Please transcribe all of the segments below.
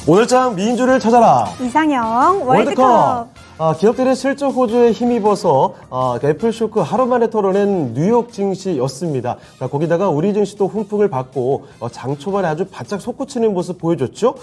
오늘장 민주를 찾아라. 이상형 월드컵. 기업들의 실적 호조에 힘입어서 애플쇼크 하루 만에 털어낸 뉴욕 증시였습니다. 거기다가 우리 증시도 훈풍을 받고 장 초반에 아주 바짝 솟구치는 모습 보여줬죠.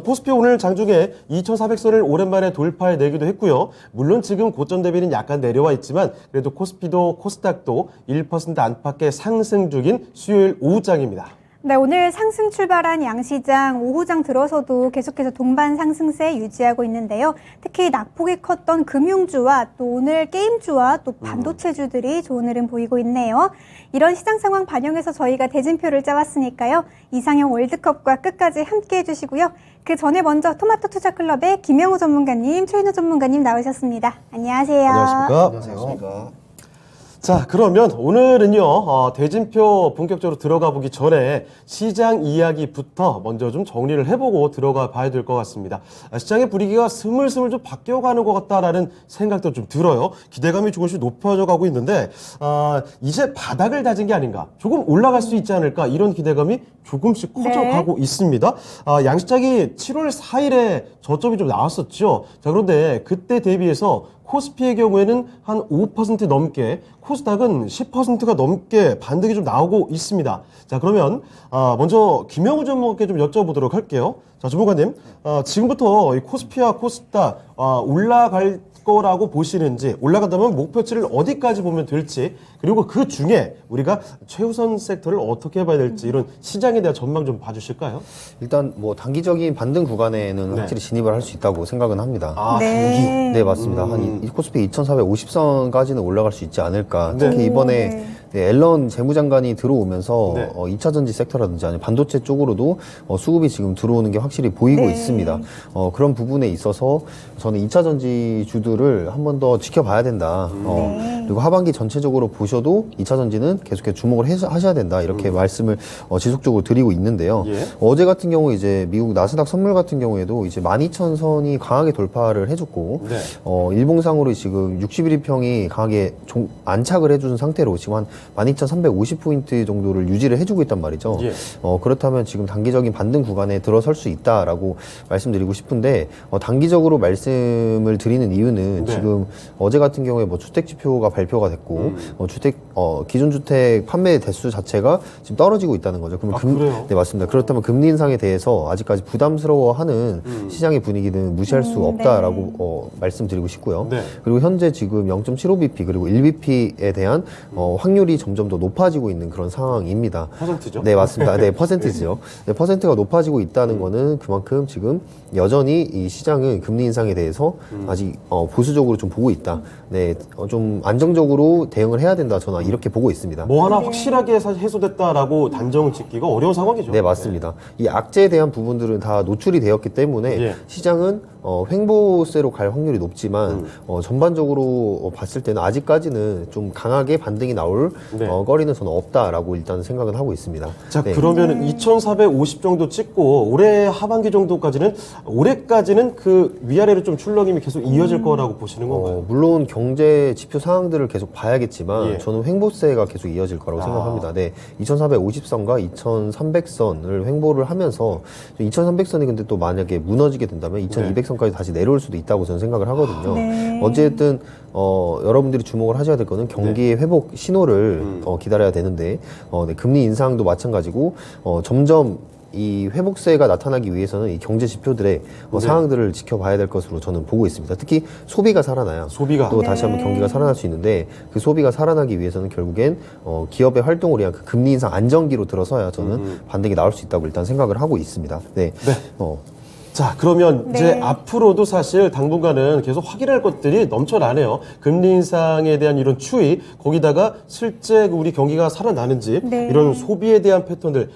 코스피 오늘 장중에 2,400선을 오랜만에 돌파해내기도 했고요. 물론 지금 고점 대비는 약간 내려와 있지만 그래도 코스피도 코스닥도 1% 안팎의 상승 중인 수요일 오후장입니다. 네, 오늘 상승 출발한 양시장 오후장 들어서도 계속해서 동반 상승세 유지하고 있는데요. 특히 낙폭이 컸던 금융주와 또 오늘 게임주와 또 반도체주들이 좋은 흐름 보이고 있네요. 이런 시장 상황 반영해서 저희가 대진표를 짜왔으니까요. 이상형 월드컵과 끝까지 함께 해주시고요. 그 전에 먼저 토마토 투자클럽의 김영우 전문가님, 최인호 전문가님 나오셨습니다. 안녕하세요. 안녕하십니까? 안녕하십니까? 자, 그러면 오늘은요, 대진표 본격적으로 들어가 보기 전에 시장 이야기부터 먼저 좀 정리를 해보고 들어가 봐야 될 것 같습니다. 시장의 분위기가 스물스물 좀 바뀌어가는 것 같다라는 생각도 좀 들어요. 기대감이 조금씩 높아져 가고 있는데, 이제 바닥을 다진 게 아닌가, 조금 올라갈 수 있지 않을까, 이런 기대감이 조금씩 커져가고 있습니다. 양시장이 7월 4일에 저점이 좀 나왔었죠. 자, 그런데 그때 대비해서 코스피의 경우에는 한 5% 넘게, 코스닥은 10%가 넘게 반등이 좀 나오고 있습니다. 자, 그러면 먼저 김영우 전문가께 좀 여쭤보도록 할게요. 자, 전문가님, 지금부터 이 코스피와 코스닥 올라갈 거라고 보시는지, 올라간다면 목표치를 어디까지 보면 될지, 그리고 그 중에 우리가 최우선 섹터를 어떻게 봐야 될지, 이런 시장에 대한 전망 좀 봐주실까요? 일단 뭐 단기적인 반등 구간에는 확실히 진입을 할 수 있다고 생각은 합니다. 네. 네, 맞습니다. 한 코스피 2,450선까지는 올라갈 수 있지 않을까. 특히 이번에 앨런 재무장관이 들어오면서 2차 전지 섹터라든지 아니면 반도체 쪽으로도 수급이 지금 들어오는 게 확실히 보이고 있습니다. 그런 부분에 있어서 저는 2차 전지 주들을 한 번 더 지켜봐야 된다. 그리고 하반기 전체적으로 보셔도 2차 전지는 계속해서 주목을 하셔야 된다. 이렇게 말씀을 지속적으로 드리고 있는데요. 어제 같은 경우 이제 미국 나스닥 선물 같은 경우에도 이제 12,000선이 강하게 돌파를 해줬고, 일봉상으로 지금 61일평이 강하게 안착을 해주는 상태로 지금 한 12,350포인트 정도를 유지를 해주고 있단 말이죠. 그렇다면 지금 단기적인 반등 구간에 들어설 수 있다라고 말씀드리고 싶은데, 단기적으로 말씀을 드리는 이유는 지금 어제 같은 경우에 뭐 주택 지표가 발표가 됐고, 기존 주택 판매 대수 자체가 지금 떨어지고 있다는 거죠. 그러면 네, 맞습니다. 그렇다면 금리 인상에 대해서 아직까지 부담스러워하는 시장의 분위기는 무시할 수 없다라고 말씀드리고 싶고요. 그리고 현재 지금 0.75bp 그리고 1bp에 대한 확률이 점점 더 높아지고 있는 그런 상황입니다. 퍼센트죠? 네, 맞습니다. 네, 퍼센트죠. 네, 퍼센트가 높아지고 있다는 거는 그만큼 지금 여전히 이 시장은 금리 인상에 대해서 아직 보수적으로 좀 보고 있다. 네, 좀 안정적으로 대응을 해야 된다. 저는 이렇게 보고 있습니다. 뭐 하나 확실하게 사실 해소됐다라고 단정 짓기가 어려운 상황이죠. 네, 맞습니다. 이 악재에 대한 부분들은 다 노출이 되었기 때문에 시장은 횡보세로 갈 확률이 높지만 전반적으로 봤을 때는 아직까지는 좀 강하게 반등이 나올 거리는 저는 없다라고 일단 생각은 하고 있습니다. 자, 그러면 2,450 정도 찍고 올해 하반기 정도까지는, 올해까지는 그 위아래로 좀 출렁임이 계속 이어질 거라고 보시는 건가요? 물론 경제 지표 상황들을 계속 봐야겠지만 저는 횡보세가 계속 이어질 거라고 생각합니다. 네, 2,450선과 2,300선을 횡보를 하면서 2,300선이 근데 또 만약에 무너지게 된다면 2,200선까지 다시 내려올 수도 있다고 저는 생각을 하거든요. 어쨌든 여러분들이 주목을 하셔야 될 거는 경기의 회복 신호를 기다려야 되는데, 금리 인상도 마찬가지고 점점 이 회복세가 나타나기 위해서는 이 경제 지표들의 상황들을 지켜봐야 될 것으로 저는 보고 있습니다. 특히 소비가 살아나야 또 다시 한번 경기가 살아날 수 있는데, 그 소비가 살아나기 위해서는 결국엔 기업의 활동을 위한 그 금리 인상 안정기로 들어서야 저는 반등이 나올 수 있다고 일단 생각을 하고 있습니다. 자, 그러면 이제 앞으로도 사실 당분간은 계속 확인할 것들이 넘쳐나네요. 금리 인상에 대한 이런 추이, 거기다가 실제 우리 경기가 살아나는지, 이런 소비에 대한 패턴들,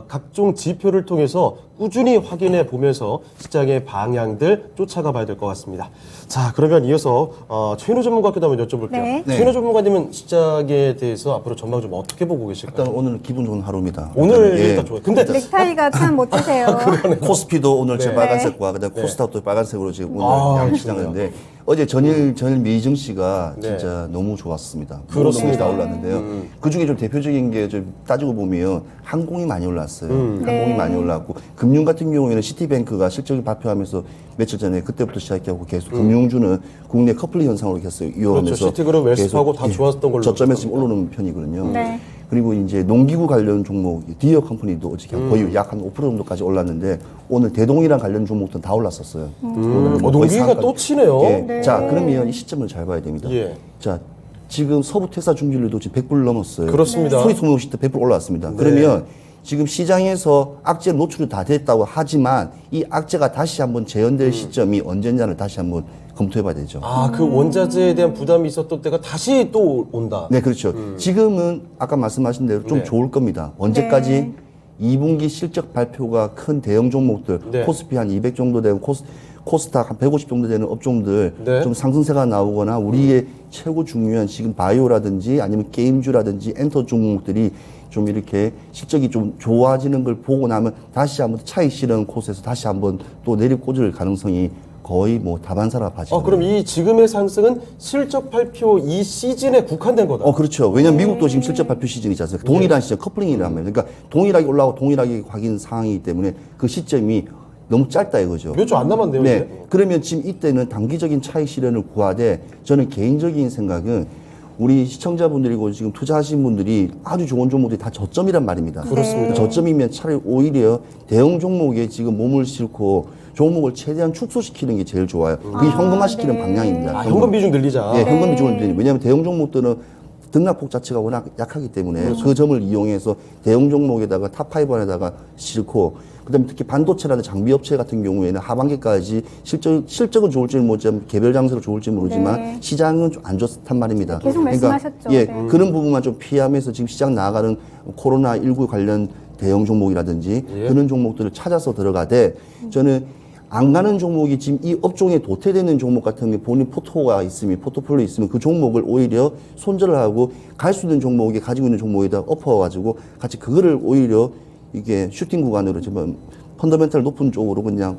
각종 지표를 통해서 꾸준히 확인해 보면서 시장의 방향들 쫓아가 봐야 될 것 같습니다. 자, 그러면 이어서 최인호 전문가께도 한번 여쭤볼게요. 최인호 전문가님은 시장에 대해서 앞으로 전망 좀 어떻게 보고 계실까요? 일단 오늘 기분 좋은 하루입니다. 오늘 일단 좋아요. 근데 넥타이가 참 멋지세요. 코스피도 오늘 제 빨간색과 그다음 코스닥도 빨간색으로 지금 오늘 양 시장인데, 어제 전일 미증시가 네. 진짜 너무 좋았습니다. 그렇습니다. 너무 올랐는데요. 그 중에 좀 대표적인 게 좀 따지고 보면 항공이 많이 올랐어요. 항공이 네. 많이 올랐고 금융 같은 경우에는 시티뱅크가 실적을 발표하면서 며칠 전에 그때부터 시작해서 계속 금융주는 국내 커플링 현상으로 계속 이어가면서 그렇죠. 시티그룹, 웨스트하고 다 좋았던 걸로 저점에서 지금 올라오는 편이거든요. 네. 그리고 이제 농기구 관련 종목, 디어 컴퍼니도 어저께 거의 약 한 5% 정도까지 올랐는데 오늘 대동이랑 관련 종목들은 다 올랐었어요. 오늘 뭐 거의 농기구가 상한가- 또 치네요. 예. 네. 자, 그러면 이 시점을 잘 봐야 됩니다. 예. 자, 지금 서부 퇴사 중진율도 지금 100불 넘었어요. 그렇습니다. 소위 소모시대 100불 올라왔습니다. 네. 그러면 지금 시장에서 악재 노출이 다 됐다고 하지만 이 악재가 다시 한번 재현될 시점이 언제냐를 다시 한번 검토해 봐야 되죠. 아, 그 원자재에 대한 부담이 있었던 때가 다시 또 온다. 네, 그렇죠. 지금은 아까 말씀하신 대로 좀 네. 좋을 겁니다. 언제까지? 네. 2분기 실적 발표가 큰 대형 종목들, 네. 코스피 한 200 정도 되는 코스닥 한 150 정도 되는 업종들 네. 좀 상승세가 나오거나 우리의 최고 중요한 지금 바이오라든지 아니면 게임주라든지 엔터 종목들이 좀 이렇게 실적이 좀 좋아지는 걸 보고 나면 다시 한번 차익 실현 코스에서 다시 한번 또 내리꽂을 가능성이 거의 뭐 다반사라 봐지고. 그럼 이 지금의 상승은 실적 발표 이 시즌에 국한된 거다. 그렇죠. 왜냐면 미국도 지금 실적 발표 시즌이지 않습니까? 동일한 시점, 커플링이란 말이에요. 그러니까 동일하게 올라오고 동일하게 확인 상황이기 때문에 그 시점이 너무 짧다 이거죠. 몇 주 안 남았네요. 네. 이제. 그러면 지금 이때는 단기적인 차익 실현을 구하되 저는 개인적인 생각은 우리 시청자분들이고 지금 투자하신 분들이 아주 좋은 종목들이 다 저점이란 말입니다. 그렇습니다. 저점이면 차라리 오히려 대형 종목에 지금 몸을 싣고 종목을 최대한 축소시키는 게 제일 좋아요. 그게 현금화시키는 네. 방향입니다. 현금 비중 늘리자. 예, 현금 비중을 늘리는. 왜냐하면 대형 종목들은 등락폭 자체가 워낙 약하기 때문에 그 점을 이용해서 대형 종목에다가 탑5 안에다가 싣고 그다음에 특히 반도체라든지 장비 업체 같은 경우에는 하반기까지 실적은 좋을지 모르지만 개별 장세로 좋을지 모르지만 네. 시장은 좀 안 좋단 말입니다. 계속 말씀하셨죠. 예, 네. 그런 부분만 좀 피하면서 지금 시장 나아가는 코로나19 관련 대형 종목이라든지 예. 그런 종목들을 찾아서 들어가되 저는 안 가는 종목이 지금 이 업종에 도태되는 종목 같은 게 본인 포트폴리오 있으면 그 종목을 오히려 손절을 하고 갈 수 있는 종목에 가지고 있는 종목에다 엎어가지고 같이 그거를 오히려 이게 슈팅 구간으로 지금 펀더멘탈 높은 쪽으로 그냥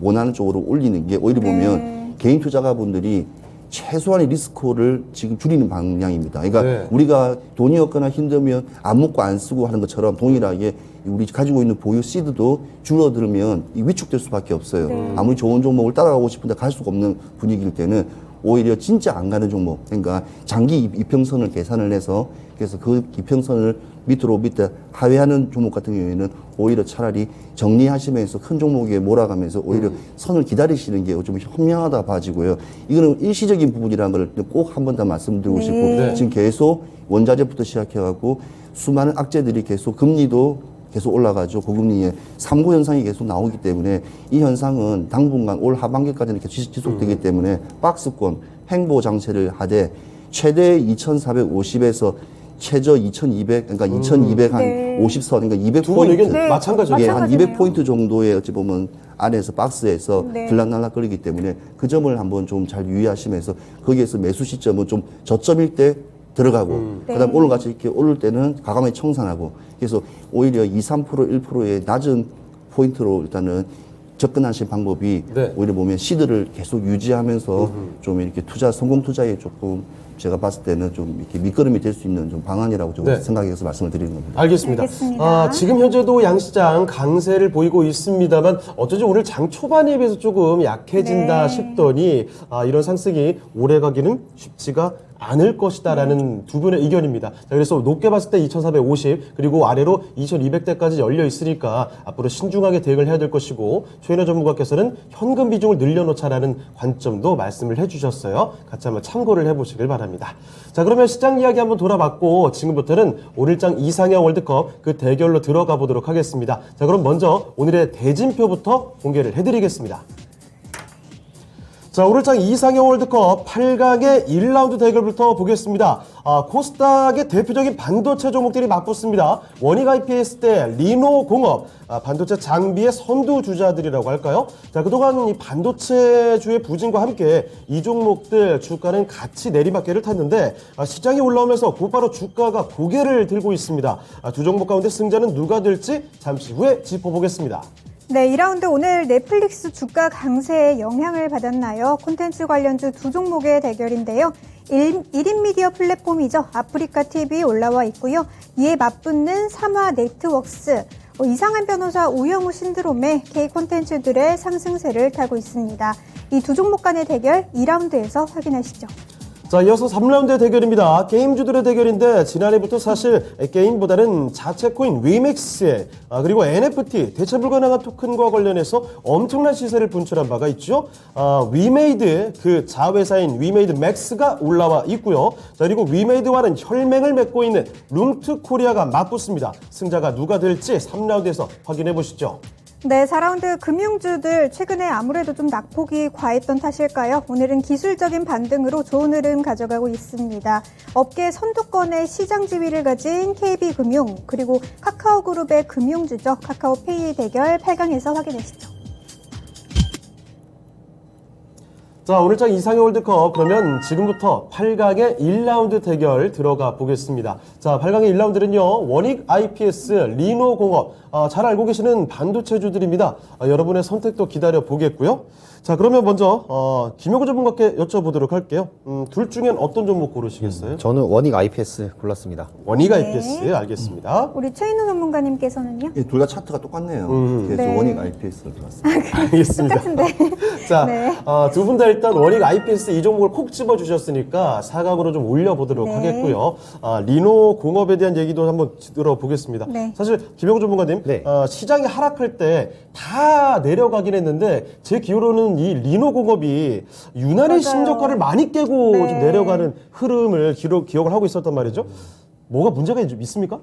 원하는 쪽으로 올리는 게 오히려 보면 개인 투자가분들이 최소한의 리스크를 지금 줄이는 방향입니다. 그러니까 네. 우리가 돈이 없거나 힘들면 안 먹고 안 쓰고 하는 것처럼 동일하게 우리 가지고 있는 보유 시드도 줄어들면 위축될 수밖에 없어요. 아무리 좋은 종목을 따라가고 싶은데 갈 수가 없는 분위기일 때는 오히려 진짜 안 가는 종목, 그러니까 장기 이평선을 계산을 해서 그래서 그 이평선을 밑에 하회하는 종목 같은 경우에는 오히려 차라리 정리하시면서 큰 종목에 몰아가면서 오히려 선을 기다리시는 게 좀 현명하다 봐지고요. 이거는 일시적인 부분이라는 걸 꼭 한 번 더 말씀드리고 싶고 네. 지금 계속 원자재부터 시작해갖고 수많은 악재들이 계속 금리도 계속 올라가죠. 고금리에 3구 현상이 계속 나오기 때문에 이 현상은 당분간 올 하반기까지는 계속 지속되기 때문에 박스권 횡보 장세를 하되 최대 2,450에서 최저 2,200, 그러니까 2,200 한 네. 50선, 그러니까 두 분 의견 200포인트. 네, 마찬가지예요. 예, 한 마찬가지네요. 200포인트 정도의 어찌 보면 안에서 박스에서 네. 들락날락거리기 때문에 그 점을 한번 좀 잘 유의하시면서 거기에서 매수 시점은 좀 저점일 때 들어가고 그다음 네. 오늘 같이 이렇게 오를 때는 과감히 청산하고 그래서 오히려 2, 3%, 1%의 낮은 포인트로 일단은 접근하신 방법이 네. 오히려 보면 시드를 계속 유지하면서 좀 이렇게 성공 투자에 조금 제가 봤을 때는 좀 이렇게 밑거름이 될 수 있는 좀 방안이라고 좀 네. 생각해서 말씀을 드리는 겁니다. 알겠습니다. 알겠습니다. 지금 현재도 양시장 강세를 보이고 있습니다만 어쩐지 오늘 장 초반에 비해서 조금 약해진다 네. 싶더니 이런 상승이 오래 가기는 쉽지가 않을 것이다라는 두 분의 의견입니다. 자, 그래서 높게 봤을 때 2,450 그리고 아래로 2,200대까지 열려 있으니까 앞으로 신중하게 대응을 해야 될 것이고 최인호 전문가께서는 현금 비중을 늘려놓자라는 관점도 말씀을 해주셨어요. 같이 한번 참고를 해보시길 바랍니다. 자, 그러면 시장 이야기 한번 돌아봤고 지금부터는 오늘장 이상형 월드컵 그 대결로 들어가 보도록 하겠습니다. 자, 그럼 먼저 오늘의 대진표부터 공개를 해드리겠습니다. 자, 오늘장 이상형 월드컵 8강의 1라운드 대결부터 보겠습니다. 코스닥의 대표적인 반도체 종목들이 맞붙습니다. 원익 IPS 대 리노공업, 반도체 장비의 선두주자들이라고 할까요? 자, 그동안 이 반도체주의 부진과 함께 이 종목들 주가는 같이 내리막길을 탔는데 시장이 올라오면서 곧바로 주가가 고개를 들고 있습니다. 두 종목 가운데 승자는 누가 될지 잠시 후에 짚어보겠습니다. 네, 2라운드 오늘 넷플릭스 주가 강세에 영향을 받았나요? 콘텐츠 관련주 두 종목의 대결인데요. 1인 미디어 플랫폼이죠. 아프리카 TV 올라와 있고요. 이에 맞붙는 삼화 네트웍스, 이상한 변호사 우영우 신드롬의 K 콘텐츠들의 상승세를 타고 있습니다. 이 두 종목 간의 대결 2라운드에서 확인하시죠. 자, 이어서 3라운드의 대결입니다. 게임주들의 대결인데 지난해부터 사실 게임보다는 자체 코인 위맥스에 그리고 NFT 대체 불가능한 토큰과 관련해서 엄청난 시세를 분출한 바가 있죠. 위메이드 그 자회사인 위메이드 맥스가 올라와 있고요. 자, 그리고 위메이드와는 혈맹을 맺고 있는 룸트 코리아가 맞붙습니다. 승자가 누가 될지 3라운드에서 확인해 보시죠. 네, 4라운드 금융주들 최근에 아무래도 좀 낙폭이 과했던 탓일까요? 오늘은 기술적인 반등으로 좋은 흐름 가져가고 있습니다. 업계 선두권의 시장 지위를 가진 KB금융 그리고 카카오그룹의 금융주죠. 카카오페이의 대결 8강에서 확인하시죠. 자, 오늘장 이상의 월드컵 그러면 지금부터 8강의 1라운드 대결 들어가 보겠습니다. 자, 8강의 1라운드는요. 원익 IPS, 리노공업 잘 알고 계시는 반도체주들입니다. 여러분의 선택도 기다려 보겠고요. 자, 그러면 먼저 김효구 전문가께 여쭤보도록 할게요. 둘 중엔 어떤 종목 고르시겠어요? 저는 원익 IPS 골랐습니다. 원익 IPS 알겠습니다. 우리 최인우 전문가님께서는요? 예, 둘 다 차트가 똑같네요. 그래서 네. 원익 IPS를 들었습니다. 알겠습니다. 똑같은데. 자, 네. 두 분 다 일단 원익 IPS 이 종목을 콕 집어주셨으니까 4강으로 좀 올려보도록 네. 하겠고요. 리노 공업에 대한 얘기도 한번 들어보겠습니다. 네. 사실 김영우 전문가님, 네. 시장이 하락할 때 다 내려가긴 했는데 제 기호로는 이 리노 공업이 유난히 맞아요. 신저가를 많이 깨고 네. 좀 내려가는 흐름을 기억을 하고 있었단 말이죠. 뭐가 문제가 좀 있습니까?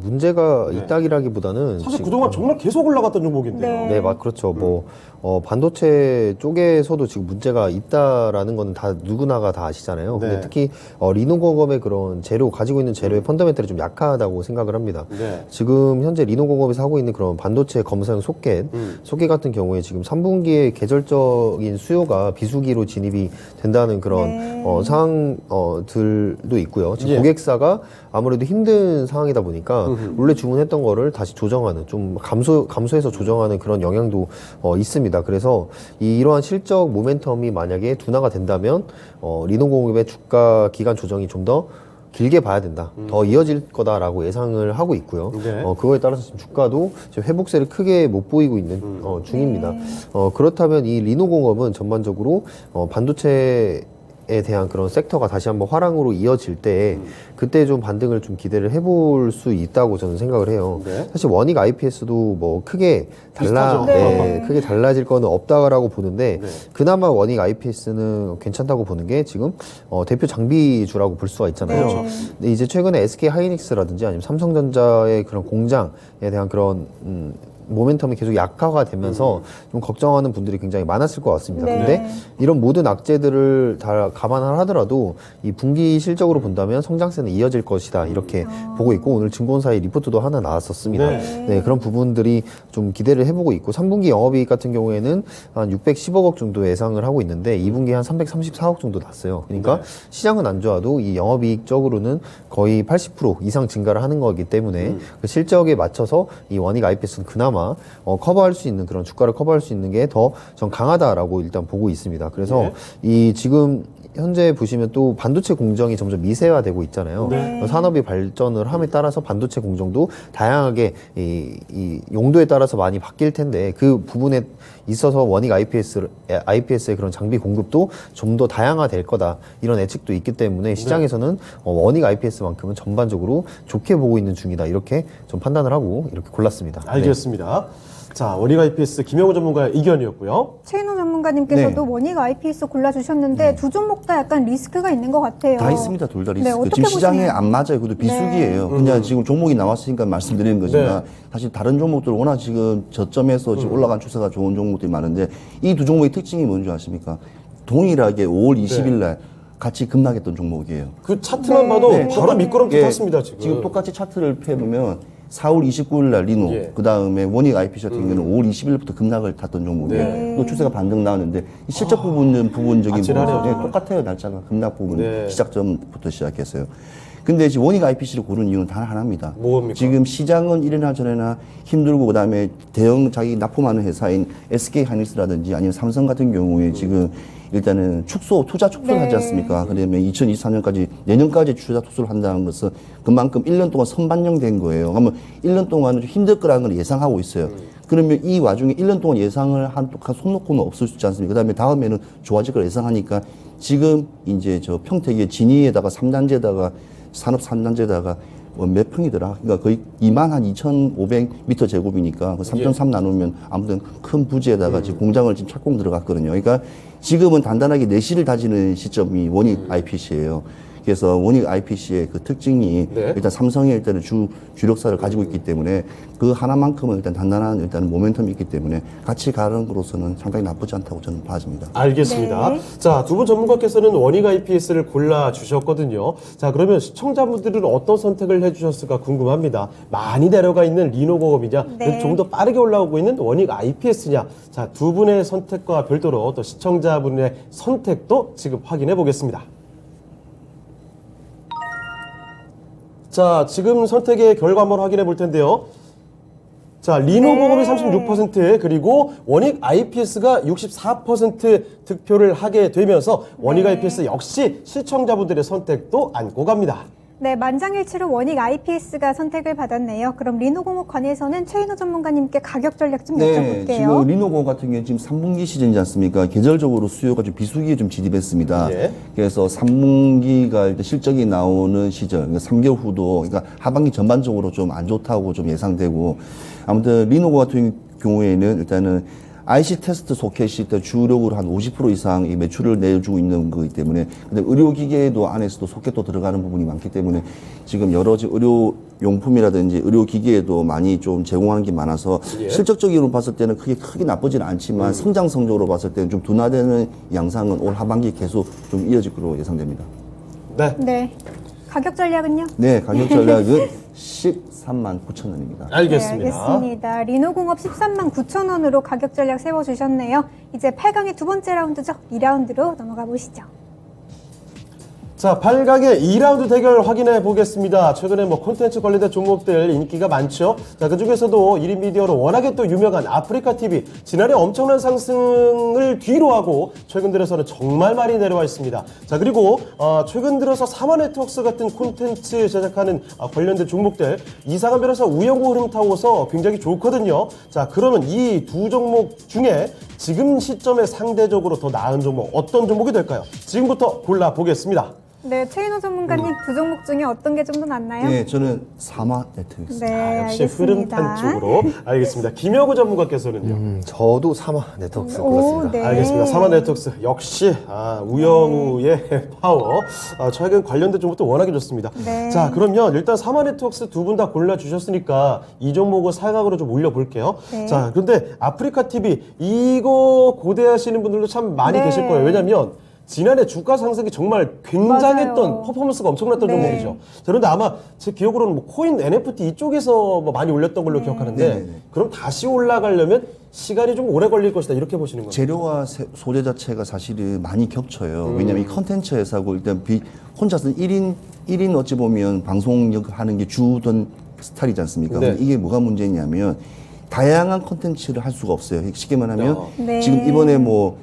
문제가 있다기라기보다는 사실 지금- 그동안 정말 계속 올라갔던 종목인데요. 네. 네, 그렇죠. 반도체 쪽에서도 지금 문제가 있다라는 건 다 누구나가 다 아시잖아요. 네. 근데 특히 리노공업의 그런 가지고 있는 재료의 펀더멘털이 좀 약하다고 생각을 합니다. 네. 지금 현재 리노공업에서 하고 있는 그런 반도체 검사용 소켓 같은 경우에 지금 3분기에 계절적인 수요가 비수기로 진입이 된다는 그런 네. 상황들도 있고요. 지금 예. 고객사가 아무래도 힘든 상황이다 보니까 원래 주문했던 거를 다시 조정하는 좀 감소해서 조정하는 그런 영향도 있습니다. 그래서 이러한 실적 모멘텀이 만약에 둔화가 된다면 리노공업의 주가 기간 조정이 좀 더 길게 봐야 된다. 더 이어질 거다라고 예상을 하고 있고요. 네. 그거에 따라서 지금 주가도 지금 회복세를 크게 못 보이고 있는 중입니다. 그렇다면 이 리노공업은 전반적으로 반도체에 대한 그런 섹터가 다시 한번 화랑으로 이어질 때 그때 좀 반등을 좀 기대를 해볼 수 있다고 저는 생각을 해요. 네. 사실 원익 IPS도 뭐 크게 비슷하죠. 크게 달라질 거는 없다라고 보는데 네. 그나마 원익 IPS는 괜찮다고 보는 게 지금 대표 장비주라고 볼 수가 있잖아요. 그렇죠. 근데 이제 최근에 SK 하이닉스라든지 아니면 삼성전자의 그런 공장에 대한 그런 모멘텀이 계속 약화가 되면서 좀 걱정하는 분들이 굉장히 많았을 것 같습니다. 네. 근데 이런 모든 악재들을 다 감안을 하더라도 이 분기 실적으로 본다면 성장세는 이어질 것이다 이렇게 보고 있고 오늘 증권사의 리포트도 하나 나왔었습니다. 네. 그런 부분들이 좀 기대를 해보고 있고 3분기 영업이익 같은 경우에는 한 610억 정도 예상을 하고 있는데 2분기에 한 334억 정도 났어요. 그러니까 네. 시장은 안 좋아도 이 영업이익적으로는 거의 80% 이상 증가를 하는 거기 때문에 그 실적에 맞춰서 이 원익 IPS는 그나마 커버할 수 있는 그런 주가를 커버할 수 있는 게 더 전 강하다라고 일단 보고 있습니다. 그래서 네. 이 지금 현재 보시면 또 반도체 공정이 점점 미세화되고 있잖아요. 네. 산업이 발전을 함에 따라서 반도체 공정도 다양하게 이 용도에 따라서 많이 바뀔 텐데 그 부분에 있어서 원익 IPS의 그런 장비 공급도 좀 더 다양화될 거다 이런 예측도 있기 때문에 시장에서는 원익 IPS만큼은 전반적으로 좋게 보고 있는 중이다 이렇게 좀 판단을 하고 이렇게 골랐습니다. 알겠습니다. 자, 원익 IPS 김영우 전문가의 의견이었고요. 최인우 전문가님께서도 네. 원익 IPS 골라주셨는데 두 종목 다 약간 리스크가 있는 것 같아요. 다 있습니다. 둘 다 리스크. 네, 어떻게 지금 시장에 보시나요? 안 맞아요. 그것도 비수기예요. 그냥 지금 종목이 나왔으니까 말씀드리는 거지만 네. 사실 다른 종목들 워낙 지금 저점에서 지금 올라간 추세가 좋은 종목들이 많은데 이 두 종목의 특징이 뭔지 아십니까? 동일하게 5월 20일 날 같이 급락했던 종목이에요. 그 차트만 봐도 네. 바로 미끄럼틀 예, 탔습니다, 지금. 똑같이 차트를 펴보면 4월 29일 날 리노, 예. 그 다음에 원익 IPC 같은 경우는 5월 20일부터 급락을 탔던 종목이에요. 네. 또 추세가 반등 나왔는데 이 실적 부분적인 아찔하네요, 부분 정말. 똑같아요, 날짜가. 급락 부분 네. 시작점부터 시작했어요. 근데 지금 원익 IPC를 고른 이유는 단 하나입니다. 뭡니까? 지금 시장은 이래나 저래나 힘들고 그다음에 대형 자기 납품하는 회사인 SK 하이닉스라든지 아니면 삼성 같은 경우에 지금 일단은 투자 축소를 네. 하지 않습니까? 그다음에 2024년까지 내년까지 투자 축소를 한다는 것은 그만큼 1년 동안 선반영된 거예요. 그러면 1년 동안 힘들 거라는 걸 예상하고 있어요. 그러면 이 와중에 1년 동안 예상을 한 손 놓고는 없을 수 있지 않습니까? 그다음에 다음에는 좋아질 걸 예상하니까 지금 이제 저 평택의 진이에다가 3단지에다가 산업 3단지에다가 몇 평이더라? 그러니까 거의 22,500m 제곱이니까 그 3.3 나누면 아무튼 큰 부지에다가 지금 공장을 지금 착공 들어갔거든요. 그러니까 지금은 단단하게 내실을 다지는 시점이 원익 IPC예요. 그래서 원익 IPC의 그 특징이 네. 일단 삼성의 일단은 주력사를 가지고 있기 때문에 그 하나만큼은 일단 단단한 일단 모멘텀이 있기 때문에 같이 가는 것으로서는 상당히 나쁘지 않다고 저는 봐집니다. 알겠습니다. 네. 자, 두 분 전문가께서는 원익 IPS를 골라주셨거든요. 자, 그러면 시청자분들은 어떤 선택을 해주셨을까 궁금합니다. 많이 내려가 있는 리노공업이냐, 네. 좀 더 빠르게 올라오고 있는 원익 IPS냐. 자, 두 분의 선택과 별도로 또 시청자분의 선택도 지금 확인해 보겠습니다. 자, 지금 선택의 결과 한번 확인해 볼 텐데요. 자, 리노공업이 36% 그리고 원익 IPS가 64% 득표를 하게 되면서 원익 IPS 역시 시청자분들의 선택도 안고 갑니다. 네, 만장일치로 원익 IPS가 선택을 받았네요. 그럼 리노공업관에서는 최인호 전문가님께 가격 전략 좀 여쭤볼게요. 지금 리노공 같은 경우는 지금 3분기 시즌이지 않습니까? 계절적으로 수요가 좀 비수기에 좀 진입했습니다. 예. 그래서 3분기가 일단 실적이 나오는 시절, 그러니까 3개월 후도, 그러니까 하반기 전반적으로 좀 안 좋다고 좀 예상되고, 아무튼 리노공 같은 경우에는 일단은 IC 테스트 소켓이 일단 주력으로 한 50% 이상 이 매출을 내주고 있는 거기 때문에, 근데 의료기계도 안에서도 소켓도 들어가는 부분이 많기 때문에 지금 여러 의료용품이라든지 의료기계에도 많이 좀 제공하는 게 많아서 예. 실적적으로 봤을 때는 크게 나쁘지는 않지만 성장성적으로 봤을 때는 좀 둔화되는 양상은 올 하반기 계속 좀 이어질 것으로 예상됩니다. 네. 네. 가격 전략은요? 네, 가격 전략은 13만 9천 원입니다. 알겠습니다. 네, 알겠습니다. 리노공업 13만 9천 원으로 가격 전략 세워주셨네요. 이제 8강의 두 번째 라운드죠. 2라운드로 넘어가 보시죠. 자, 8강의 2라운드 대결 확인해 보겠습니다. 최근에 뭐 콘텐츠 관련된 종목들 인기가 많죠. 자, 그 중에서도 1인 미디어로 워낙에 또 유명한 아프리카 TV. 지난해 엄청난 상승을 뒤로 하고 최근 들어서는 정말 많이 내려와 있습니다. 자, 그리고 최근 들어서 사마 네트워크스 같은 콘텐츠 제작하는 관련된 종목들 이상한 변에서 우영우 흐름 타고서 굉장히 좋거든요. 자, 그러면 이 두 종목 중에 지금 시점에 상대적으로 더 나은 종목 어떤 종목이 될까요? 지금부터 골라보겠습니다. 네, 최인호 전문가님 두 종목 중에 어떤 게 좀 더 낫나요? 네, 저는 사마 네트워크스. 네, 역시 알겠습니다. 흐름탄 쪽으로 알겠습니다. 김여구 전문가께서는요. 저도 사마 네트워크스 오, 골랐습니다. 네. 알겠습니다. 사마 네트워크스 역시 우영우의 파워 최근 관련된 종목도 워낙에 좋습니다. 네. 자, 그러면 일단 사마 네트워크스 두 분 다 골라주셨으니까 이 종목을 4강으로 좀 올려볼게요. 네. 자, 그런데 아프리카 TV 이거 고대하시는 분들도 참 많이 네. 계실 거예요. 왜냐하면 지난해 주가 상승이 정말 굉장했던 맞아요. 퍼포먼스가 엄청났던 네. 종목이죠. 자, 그런데 아마 제 기억으로는 뭐 코인 NFT 이쪽에서 뭐 많이 올렸던 걸로 기억하는데 네, 네, 네. 그럼 다시 올라가려면 시간이 좀 오래 걸릴 것이다 이렇게 보시는 거예요. 재료와 소재 자체가 사실은 많이 겹쳐요. 왜냐면 이 컨텐츠 회사고 일단 혼자서 1인 어찌 보면 방송력 하는 게 주던 스타일이지 않습니까? 네. 근데 이게 뭐가 문제냐면 다양한 컨텐츠를 할 수가 없어요. 쉽게 말하면 네. 지금 이번에 뭐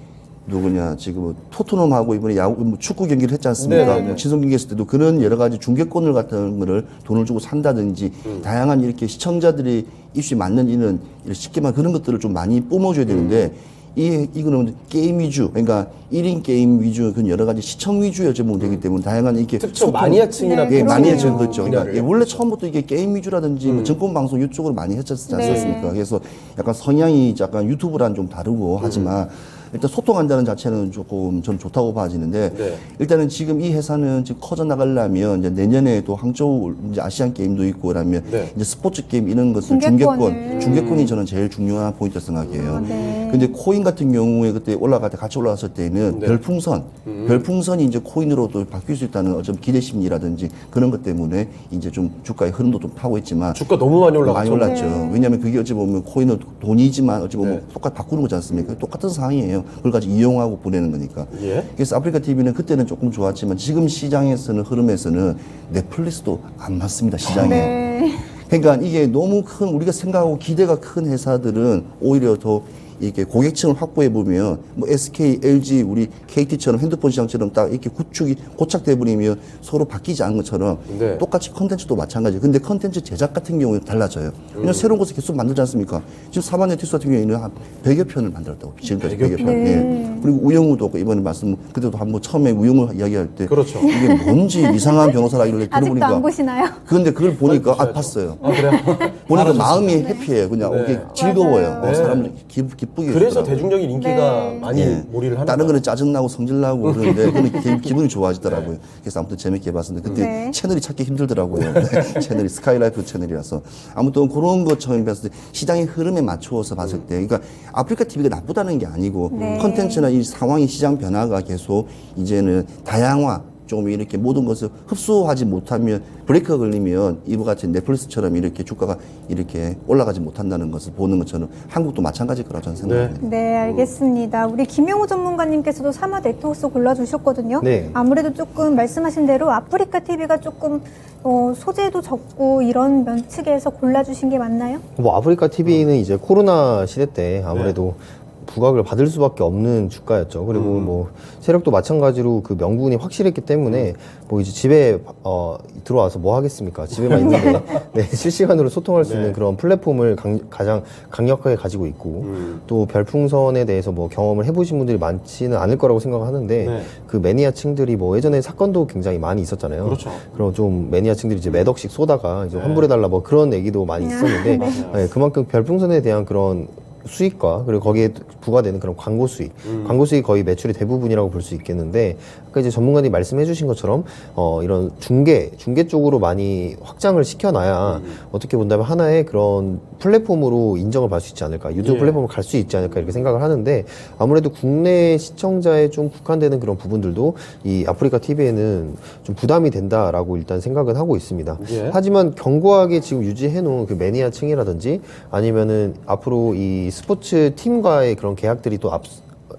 누구냐 지금 토트넘하고 이번에 야구 축구 경기를 했지 않습니까? 네, 네, 네. 친선 경기 했을 때도 그런 여러 가지 중계권을 같은 거를 돈을 주고 산다든지 다양한 이렇게 시청자들이 이슈에 맞는 이런 쉽게 말하면 그런 것들을 좀 많이 뿜어줘야 되는데 이거는 게임 위주, 그러니까 1인 게임 위주, 그런 여러 가지 시청 위주의 제목이 되기 때문에 다양한 이렇게 특정 마니아층이나 네, 예, 그러네요. 마니아층 그렇죠. 그러니까 분야를. 예, 원래 처음부터 이게 게임 위주라든지 뭐 정권 방송 이쪽으로 많이 했었지 네. 않습니까? 그래서 약간 성향이 약간 유튜브랑 좀 다르고 하지만 일단 소통한다는 자체는 조금 전 좋다고 봐지는데 네. 일단은 지금 이 회사는 지금 커져 나가려면 이제 내년에도 항저우 이제 아시안 게임도 있고 그러면 네. 이제 스포츠 게임 이런 것을 중계권을. 중계권이 저는 제일 중요한 포인트 생각해요. 네. 근데 코인 같은 경우에 그때 올라갈 때 같이 올라갔을 때는 네. 별풍선이 이제 코인으로도 바뀔 수 있다는 어떤 기대 심리라든지 그런 것 때문에 이제 좀 주가의 흐름도 좀 타고 있지만 주가 너무 많이 올라갔죠. 많이 올랐죠. 왜냐하면 그게 어찌 보면 코인은 돈이지만 어찌 보면 네. 똑같이 바꾸는 거지 않습니까? 똑같은 상황이에요. 그걸 가지고 이용하고 보내는 거니까. 예. 그래서 아프리카 TV는 그때는 조금 좋았지만 지금 시장에서는 흐름에서는 넷플릭스도 안 맞습니다. 시장에. 네. 그러니까 이게 너무 큰 우리가 생각하고 기대가 큰 회사들은 오히려 더 이렇게 고객층을 확보해 보면 뭐 SK, LG, 우리 KT처럼 핸드폰 시장처럼 딱 이렇게 구축이 고착돼 버리면 서로 바뀌지 않은 것처럼 네. 똑같이 컨텐츠도 마찬가지. 근데 컨텐츠 제작 같은 경우는 달라져요. 왜냐면 새로운 것을 계속 만들지 않습니까? 지금 사만의 티스 같은 경우에는 한 100여 편을 만들었다고. 지금까지 100여 편. 예. 그리고 우영우도 이번에 말씀 그때도 한번 처음에 우영우 이야기할 때 그렇죠. 이게 뭔지 이상한 변호사라길래 아직도 들어보니까 안 보시나요? 그런데 그걸 보니까 봤어요. 아, 그래요? 보니까 마음이 해피해요. 그냥 네. 이게 즐거워요. 네. 사람들이 기쁘게 그래서 있더라고요. 대중적인 인기가 네. 많이 예. 몰이를 하는 다른 거예요. 거는 짜증나고 성질나고 그러는데 그는 기분이 좋아지더라고요. 그래서 아무튼 재밌게 봤었는데 그때 네. 채널이 찾기 힘들더라고요. 네. 채널이 스카이라이프 채널이라서 아무튼 그런 것처럼 봤을 때 시장의 흐름에 맞추어서 봤을 때 그러니까 아프리카 TV가 나쁘다는 게 아니고 네. 컨텐츠나 이 상황이 시장 변화가 계속 이제는 다양화 좀 이렇게 모든 것을 흡수하지 못하면 브레이크가 걸리면 이와 같이 넷플릭스처럼 이렇게 주가가 이렇게 올라가지 못한다는 것을 보는 것처럼 한국도 마찬가지일 거라고 저는 생각합니다. 네, 알겠습니다. 우리 김용우 전문가님께서도 사마 네트워크 골라주셨거든요. 네. 아무래도 조금 말씀하신 대로 아프리카 TV가 조금 소재도 적고 이런 면 측에서 골라주신 게 맞나요? 뭐 아프리카 TV는 이제 코로나 시대 때 아무래도 부각을 받을 수밖에 없는 주가였죠. 그리고 뭐 세력도 마찬가지로 그 명분이 확실했기 때문에 뭐 이제 집에 들어와서 뭐 하겠습니까? 집에만 있는데 네, 실시간으로 소통할 수 있는 그런 플랫폼을 가장 강력하게 가지고 있고 또 별풍선에 대해서 뭐 경험을 해보신 분들이 많지는 않을 거라고 생각하는데 네. 그 매니아층들이 뭐 예전에 사건도 굉장히 많이 있었잖아요. 그렇죠. 그럼 좀 매니아층들이 이제 몇 억씩 쏘다가 이제 환불해달라 뭐 그런 얘기도 많이 있었는데 네, 그만큼 별풍선에 대한 그런 수익과 그리고 거기에 부과되는 그런 광고 수익, 광고 수익이 거의 매출의 대부분이라고 볼 수 있겠는데 아까 이제 전문가들이 말씀해주신 것처럼 이런 중개 쪽으로 많이 확장을 시켜놔야 어떻게 본다면 하나의 그런 플랫폼으로 인정을 받을 수 있지 않을까, 유튜브 예. 플랫폼을 갈 수 있지 않을까 이렇게 생각을 하는데 아무래도 국내 시청자에 좀 국한되는 그런 부분들도 이 아프리카 TV에는 좀 부담이 된다라고 일단 생각은 하고 있습니다. 예. 하지만 견고하게 지금 유지해놓은 그 매니아층이라든지 아니면은 앞으로 이 스포츠 팀과의 그런 계약들이 또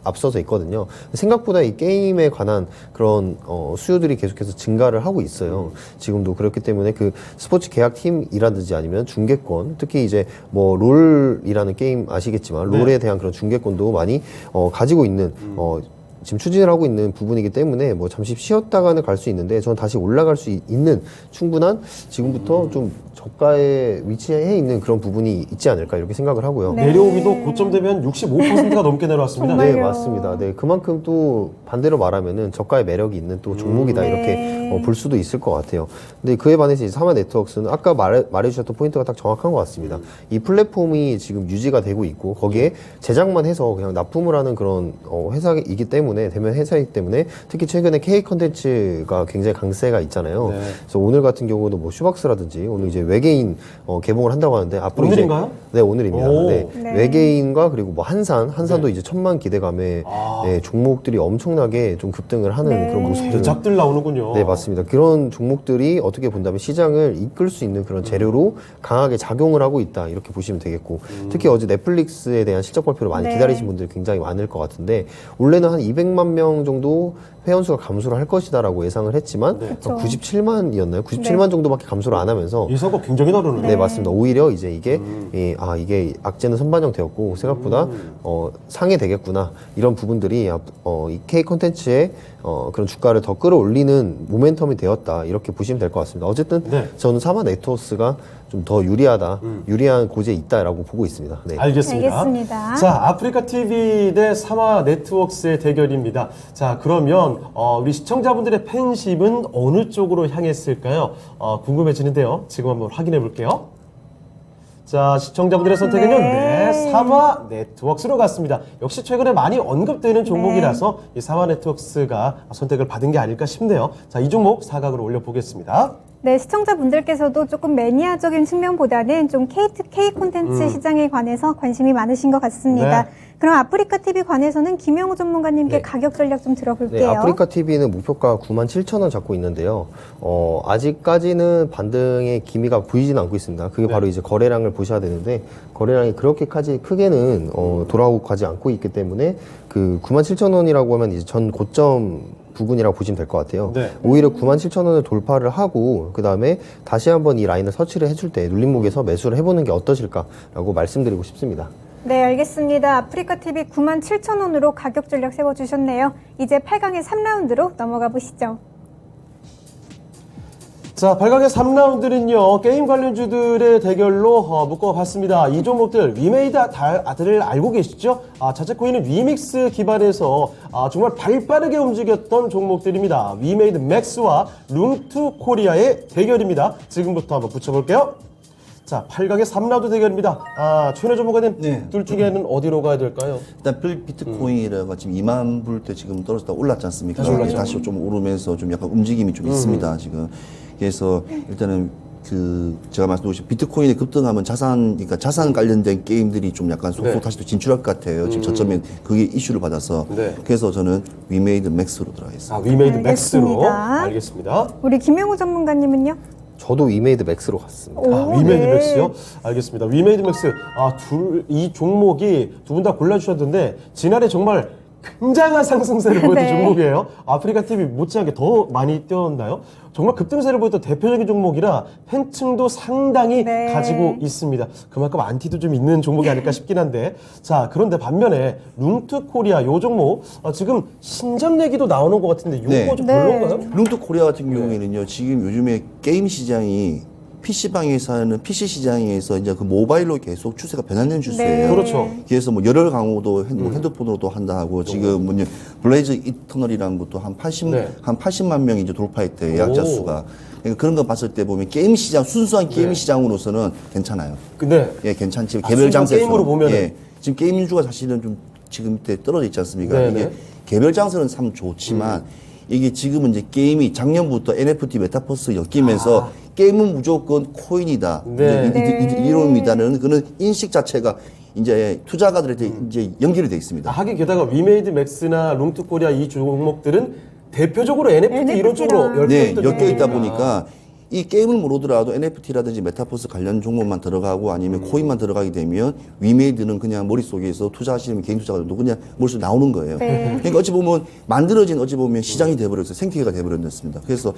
앞서서 있거든요. 생각보다 이 게임에 관한 그런 수요들이 계속해서 증가를 하고 있어요. 지금도 그렇기 때문에 그 스포츠 계약 팀이라든지 아니면 중계권, 특히 이제 뭐 롤이라는 게임 아시겠지만 롤에 대한 그런 중계권도 많이 가지고 있는 지금 추진을 하고 있는 부분이기 때문에 뭐 잠시 쉬었다가는 갈 수 있는데 저는 다시 올라갈 수 있는 충분한 지금부터 좀 저가에 위치해 있는 그런 부분이 있지 않을까 이렇게 생각을 하고요. 네. 내려오기도 고점 대비 65%가 넘게 내려왔습니다. 정말. 네, 정말요. 맞습니다. 네, 그만큼 또 반대로 말하면은 저가의 매력이 있는 또 종목이다 네. 이렇게 볼 수도 있을 것 같아요. 근데 그에 반해서 이제 사마 네트워크스는 아까 말해주셨던 포인트가 딱 정확한 것 같습니다. 이 플랫폼이 지금 유지가 되고 있고 거기에 제작만 해서 그냥 납품을 하는 그런 회사이기 때문에 대면 회사이기 때문에 특히 최근에 K 컨텐츠가 굉장히 강세가 있잖아요. 네. 그래서 오늘 같은 경우도 뭐 슈박스라든지 오늘 이제 외계인 개봉을 한다고 하는데 앞으로 오늘인가요? 이제 네 오늘입니다. 오. 네. 네. 외계인과 그리고 뭐 한산도 네. 이제 천만 기대감에 아. 네, 종목들이 엄청나게 좀 급등을 하는 네. 그런 모습들. 대작들 나오는군요. 네, 맞습니다. 그런 종목들이 어떻게 본다면 시장을 이끌 수 있는 그런 재료로 강하게 작용을 하고 있다. 이렇게 보시면 되겠고. 특히 어제 넷플릭스에 대한 실적 발표를 많이 네. 기다리신 분들이 굉장히 많을 것 같은데, 원래는 한 200만 명 정도 회원수가 감소를 할 것이다라고 예상을 했지만, 네. 그쵸. 97만이었나요? 97만 정도밖에 감소를 안 하면서, 예상과 굉장히 다르네요. 네, 맞습니다. 오히려 이제 이게, 이게 악재는 선반영 되었고, 생각보다, 상해되겠구나. 이런 부분들이, 이 K 콘텐츠의, 그런 주가를 더 끌어올리는 모멘텀이 되었다. 이렇게 보시면 될 것 같습니다. 어쨌든, 네. 저는 사마 네트워크스가 좀 더 유리하다. 유리한 고지에 있다라고 보고 있습니다. 네. 알겠습니다. 알겠습니다. 자, 아프리카 TV 대 사마 네트워크스의 대결입니다. 자, 그러면 우리 시청자분들의 팬심은 어느 쪽으로 향했을까요? 궁금해지는데요. 지금 한번 확인해 볼게요. 자, 시청자분들의 선택은요. 네. 네, 사마 네트워크스로 갔습니다. 역시 최근에 많이 언급되는 종목이라서 이 사마 네트워크스가 선택을 받은 게 아닐까 싶네요. 자, 이 종목 사각으로 올려보겠습니다. 네, 시청자분들께서도 조금 매니아적인 측면보다는 좀 K2K 콘텐츠 시장에 관해서 관심이 많으신 것 같습니다. 네. 그럼 아프리카 TV 관해서는 김영우 전문가님께 네. 가격 전략 좀 네, 들어볼게요. 아프리카 TV는 목표가 97,000원 잡고 있는데요. 아직까지는 반등의 기미가 보이지는 않고 있습니다. 그게 바로 이제 거래량을 보셔야 되는데, 거래량이 그렇게까지 크게는 돌아오고 가지 않고 있기 때문에 그 97,000원이라고 하면 이제 전 고점 부근이라고 보시면 될 것 같아요. 네. 오히려 97,000원을 돌파를 하고 그 다음에 다시 한번 이 라인을 서치를 해줄 때 눌림목에서 매수를 해보는 게 어떠실까라고 말씀드리고 싶습니다. 네, 알겠습니다. 아프리카 TV 97,000원으로 가격 전략 세워주셨네요. 이제 8강의 3라운드로 넘어가 보시죠. 자, 8강의 3라운드는요, 게임 관련주들의 대결로 묶어봤습니다. 이 종목들, 위메이드 다들 알고 계시죠? 자체코인은 위믹스 기반에서 정말 발빠르게 움직였던 종목들입니다. 위메이드 맥스와 룸투 코리아의 대결입니다. 지금부터 한번 붙여볼게요. 자, 8강의 3라운드 대결입니다. 최은혜 전문가님, 네. 둘 중에는 어디로 가야 될까요? 일단 비트코인이라가 지금 2만 불 때 지금 떨어졌다 올랐지 않습니까? 다시 올랐죠. 다시 좀 오르면서 좀 약간 움직임이 좀 있습니다, 지금. 그래서 일단은 제가 말씀드린 비트코인의 급등하면 그러니까 자산 관련된 게임들이 좀 약간 속속 네. 다시 또 진출할 것 같아요. 지금 저점에 그게 이슈를 받아서. 네. 그래서 저는 위메이드 맥스로 들어가겠습니다. 위메이드 맥스로. 알겠습니다. 알겠습니다. 우리 김영우 전문가님은요? 저도 위메이드 맥스로 갔습니다. 위메이드 네. 맥스요? 알겠습니다. 위메이드 맥스. 이 종목이 두 분 다 골라주셨는데, 지난해 정말 굉장한 상승세를 보였던 네. 종목이에요. 아프리카 TV 못지않게 더 많이 뛰었나요? 정말 급등세를 보였던 대표적인 종목이라 팬층도 상당히 네. 가지고 있습니다. 그만큼 안티도 좀 있는 종목이 아닐까 싶긴 한데. 자, 그런데 반면에 룸투 코리아 요 종목, 지금 신작 얘기도 나오는 것 같은데 요거 네. 좀 네. 별론가요? 룸투 코리아 같은 경우에는요, 지금 요즘에 게임 시장이 PC방에서 하는 PC 시장에서 이제 그 모바일로 계속 추세가 변하는 추세예요. 네. 그렇죠. 그래서 뭐 열혈 강호도 핸드폰으로도 한다 하고 지금 뭐 블레이즈 이터널이라는 것도 한 네. 80만 명이 이제 돌파했대요. 예약자 수가. 그러니까 그런 거 봤을 때 보면 게임 시장 순수한 게임 시장으로서는 괜찮아요. 근데 예, 괜찮지. 순수한 개별 장세에서 게임으로 보면은. 예, 지금 게임 인주가 사실은 좀 지금 때 떨어져 있지 않습니까? 네네. 이게 개별 장세는 참 좋지만 이게 지금은 이제 게임이 작년부터 NFT 메타버스 엮이면서 게임은 무조건 코인이다. 네. 이론입니다는 그런 인식 자체가 이제 투자가들한테 이제 연결이 돼 있습니다. 하긴 게다가 위메이드 맥스나 룸투 코리아 이 종목들은 대표적으로 NFT 이런 쪽으로 네, 엮여 엮여 있다 보니까 이 게임을 모르더라도 NFT라든지 메타버스 관련 종목만 들어가고 아니면 코인만 들어가게 되면 위메이드는 그냥 머릿속에서 투자하시는 개인 투자가들도 그냥 머릿속에 나오는 거예요. 네. 그러니까 어찌 보면 만들어진 어찌 보면 시장이 돼버렸어요. 생태계가 돼버렸습니다. 그래서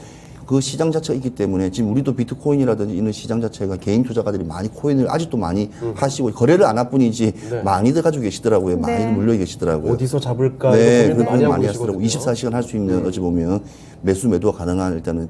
그 시장 자체가 있기 때문에 지금 우리도 비트코인이라든지 이런 시장 자체가 개인 투자가들이 많이 코인을 아직도 많이 하시고 거래를 안 할 뿐이지 네. 많이들 가지고 계시더라고요. 많이 물려 계시더라고요. 어디서 잡을까 네, 고민을 그런 많이 고민 하고 많이 하시더라고요. 계시거든요. 24시간 할 수 있는 어찌 보면 매수 매도가 가능한 일단은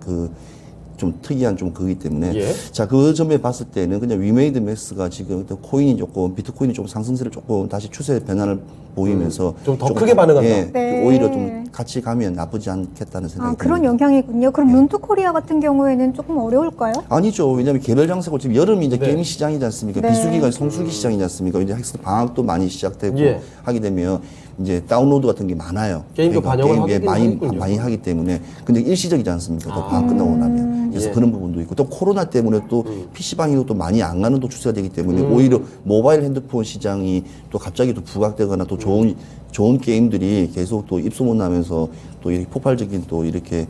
좀 특이한 좀 거기 때문에 예. 자, 그 점에 봤을 때는 그냥 위메이드 맥스가 지금 일단 코인이 조금 비트코인이 좀 상승세를 조금 다시 추세 변화를 보이면서 좀 더 크게 반응한다. 예, 네. 오히려 좀 같이 가면 나쁘지 않겠다는 생각이 그런 듭니다. 영향이군요. 그럼 룬투 코리아 같은 경우에는 조금 어려울까요? 아니죠. 왜냐하면 개별 장세고 지금 여름이 이제 네. 게임 시장이지 않습니까? 네. 비수기가 성수기 시장이지 않습니까? 이제 학생 방학도 많이 시작되고 예. 하게 되면 이제 다운로드 같은 게 많아요. 게임도 반영을 게임에 하긴 하겠군요. 많이 하기 때문에 근데 일시적이지 않습니까? 또 방학 끝나고 나면 그래서 예. 그런 부분도 있고 또 코로나 때문에 또 PC방에도 또 많이 안 가는 또 추세가 되기 때문에 오히려 모바일 핸드폰 시장이 또 갑자기 또 부각되거나 또 좋은 게임들이 계속 또 입소 못 나면서 또 이렇게 폭발적인 또 이렇게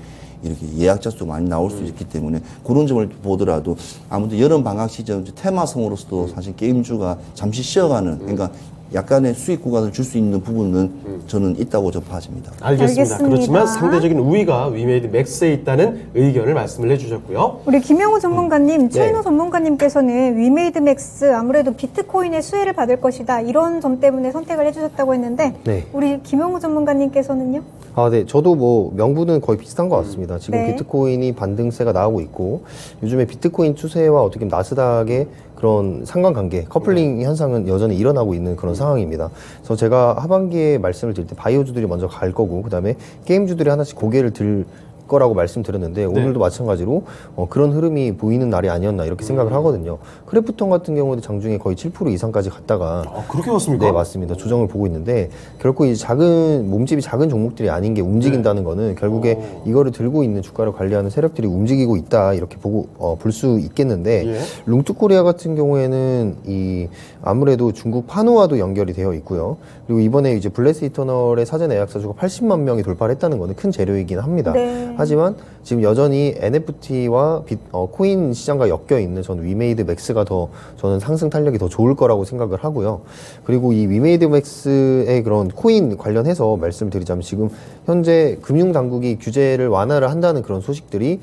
예약자 수도 많이 나올 수 있기 때문에 그런 점을 보더라도 아무튼 여름 방학 시즌 테마성으로서도 사실 게임주가 잠시 쉬어가는 그러니까 약간의 수익 구간을 줄 수 있는 부분은 저는 있다고 접하십니다. 알겠습니다. 알겠습니다. 그렇지만 상대적인 우위가 위메이드 맥스에 있다는 의견을 말씀을 해주셨고요. 우리 김영우 전문가님, 최인호 네. 전문가님께서는 위메이드 맥스 아무래도 비트코인의 수혜를 받을 것이다 이런 점 때문에 선택을 해주셨다고 했는데 네. 우리 김영우 전문가님께서는요? 네. 저도 뭐 명분은 거의 비슷한 것 같습니다. 지금 네. 비트코인이 반등세가 나오고 있고 요즘에 비트코인 추세와 어떻게 보면 나스닥의 그런 상관관계, 커플링 현상은 여전히 일어나고 있는 그런 상황입니다. 그래서 제가 하반기에 말씀을 드릴 때 바이오주들이 먼저 갈 거고 그다음에 게임주들이 하나씩 고개를 들 거라고 말씀드렸는데 오늘도 마찬가지로 그런 흐름이 보이는 날이 아니었나 이렇게 생각을 하거든요. 크래프톤 같은 경우도 장중에 거의 7% 이상까지 갔다가 그렇게 갔습니까? 네, 맞습니다. 조정을 보고 있는데 결코 이 작은 몸집이 작은 종목들이 아닌 게 움직인다는 거는 결국에 이거를 들고 있는 주가를 관리하는 세력들이 움직이고 있다 이렇게 보고 볼 수 있겠는데 룽투코리아 같은 경우에는 이 아무래도 중국 판호와도 연결이 되어 있고요. 그리고 이번에 이제 블레스 이터널의 사전 예약자 수가 80만 명이 돌파를 했다는 거는 큰 재료이긴 합니다. 네. 하지만 지금 여전히 NFT와 코인 시장과 엮여 있는 저는 위메이드 맥스가 더 저는 상승 탄력이 더 좋을 거라고 생각을 하고요. 그리고 이 위메이드 맥스의 그런 코인 관련해서 말씀드리자면 지금 현재 금융당국이 규제를 완화를 한다는 그런 소식들이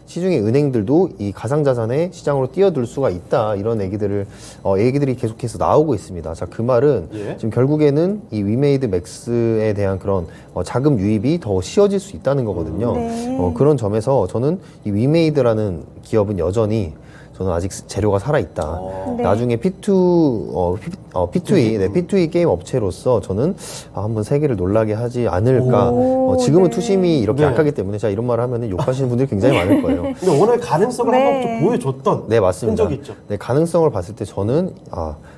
시중의 은행들도 이 가상자산의 시장으로 뛰어들 수가 있다. 이런 얘기들이 계속해서 나오고 있습니다. 자, 그 말은 지금 결국에는 이 위메이드 맥스에 대한 그런 자금 유입이 더 쉬워질 수 있다는 거거든요. 네. 그런 점에서 저는 이 위메이드라는 기업은 여전히 저는 아직 재료가 살아있다. 네. 나중에 P2E 게임 업체로서 저는 한번 세계를 놀라게 하지 않을까. 지금은 네. 투심이 이렇게 약하기 때문에 제가 이런 말을 하면 욕하시는 분들이 굉장히 많을 거예요. 근데 오늘 가능성을 네. 한번 좀 보여줬던 네, 맞습니다. 흔적이 있죠. 네, 가능성을 봤을 때 저는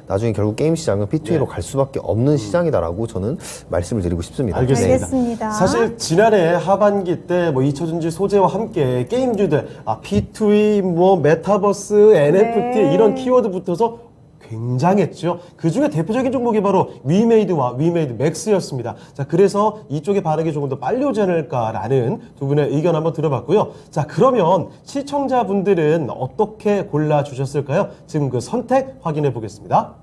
나중에 결국 게임 시장은 P2E로 갈 수밖에 없는 시장이다라고 저는 말씀을 드리고 싶습니다. 알겠습니다. 알겠습니다. 사실 지난해 하반기 때 뭐 2차전지 소재와 함께 게임주들 P2E, 메타버스, NFT 이런 키워드 붙어서 굉장했죠. 그 중에 대표적인 종목이 바로 위메이드와 위메이드 맥스였습니다. 자, 그래서 이쪽의 반응이 조금 더 빨리 오지 않을까라는 두 분의 의견 한번 들어봤고요. 자, 그러면 시청자분들은 어떻게 골라주셨을까요? 지금 그 선택 확인해 보겠습니다.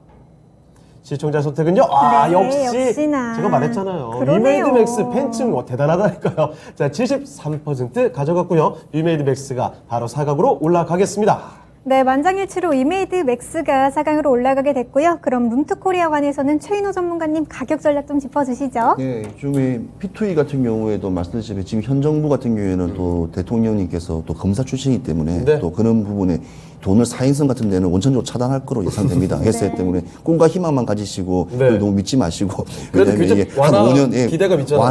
시청자 선택은요? 네, 역시나. 제가 말했잖아요. 그러네요. 위메이드 맥스 팬층 대단하다니까요. 자, 73% 가져갔고요. 위메이드 맥스가 바로 4강으로 올라가겠습니다. 네, 만장일치로 위메이드 맥스가 4강으로 올라가게 됐고요. 그럼 룸투코리아 관해서는 최인호 전문가님 가격 전략 좀 짚어주시죠. 네, 요즘에 P2E 같은 경우에도 말씀드렸지만 지금 현 정부 같은 경우에는 또 대통령님께서 또 검사 출신이기 때문에 또 그런 부분에 돈을 사행성 같은 데는 원천적으로 차단할 거로 예상됩니다. 했기 때문에 꿈과 희망만 가지시고 너무 믿지 마시고 그래도 왜냐면 이게 한 5년 기대감 있잖아요.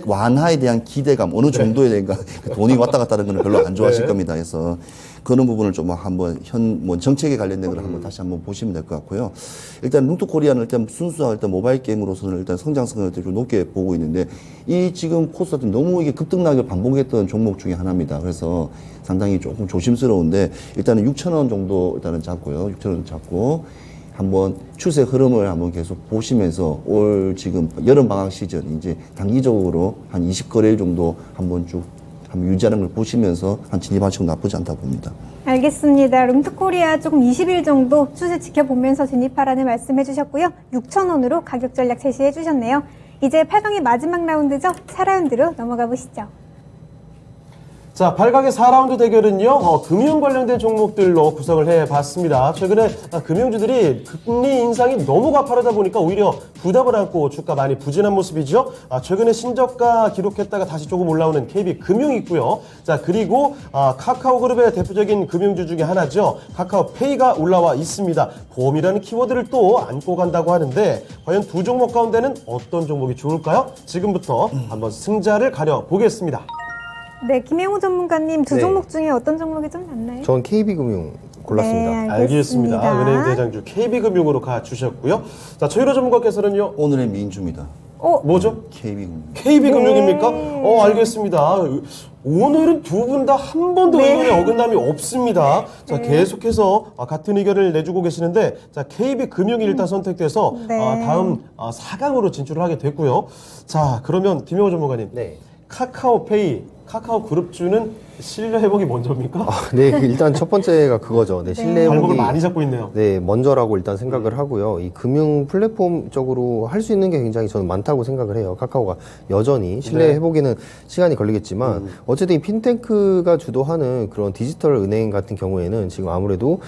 완화에 대한 기대감 어느 정도에 대한 돈이 왔다 갔다 하는 건 별로 안 좋아하실 겁니다. 그래서 그런 부분을 좀 한번 정책에 관련된 걸 한번 다시 한번 보시면 될 것 같고요. 일단 룽투코리아는 일단 순수한 일단 모바일 게임으로서는 일단 성장성을 좀 높게 보고 있는데 이 지금 코스가 너무 이게 급등락을 반복했던 종목 중에 하나입니다. 그래서 상당히 조금 조심스러운데 일단은 6,000원 정도 일단은 잡고요. 6,000원 잡고 한번 추세 흐름을 한번 계속 보시면서 올 지금 여름 방학 시즌 이제 단기적으로 한 20거래일 정도 한번 쭉 한번 유지하는 걸 보시면서 한 진입하시고 나쁘지 않다고 봅니다. 알겠습니다. 룸투코리아 조금 20일 정도 추세 지켜보면서 진입하라는 말씀 해주셨고요. 6,000원으로 가격 전략 제시해 주셨네요. 이제 8강의 마지막 라운드죠. 4라운드로 넘어가 보시죠. 자, 8강의 4라운드 대결은요, 금융 관련된 종목들로 구성을 해봤습니다. 최근에 금융주들이 금리 인상이 너무 가파르다 보니까 오히려 부담을 안고 주가 많이 부진한 모습이죠. 최근에 신저가 기록했다가 다시 조금 올라오는 KB금융이 있고요. 자, 그리고 카카오그룹의 대표적인 금융주 중에 하나죠. 카카오페이가 올라와 있습니다. 보험이라는 키워드를 또 안고 간다고 하는데 과연 두 종목 가운데는 어떤 종목이 좋을까요? 지금부터 한번 승자를 가려보겠습니다. 네, 김영우 전문가님 두 네. 종목 중에 어떤 종목이 좀 낫나요? 전 KB금융 골랐습니다. 네, 알겠습니다. 은행 대장주 KB금융으로 가주셨고요. 자, 최일호 전문가께서는요. 오늘의 민주입니다. 뭐죠? KB금융. KB금융입니까? 알겠습니다. 오늘은 두 분 다 한 번도 의견에 어긋남이 없습니다. 자, 계속해서 같은 의견을 내주고 계시는데, 자, KB금융이 일단 선택돼서 다음 4강으로 진출을 하게 됐고요. 자, 그러면 김영호 전문가님. 네. 카카오 그룹주는 신뢰 회복이 먼저입니까? 네, 일단 첫 번째가 그거죠. 네, 신뢰 발목을 회복이 많이 잡고 있네요. 네, 먼저라고 일단 생각을 하고요. 이 금융 플랫폼적으로 할 수 있는 게 굉장히 저는 많다고 생각을 해요. 카카오가 여전히 신뢰 회복에는 시간이 걸리겠지만 어쨌든 이 핀테크가 주도하는 그런 디지털 은행 같은 경우에는 지금 아무래도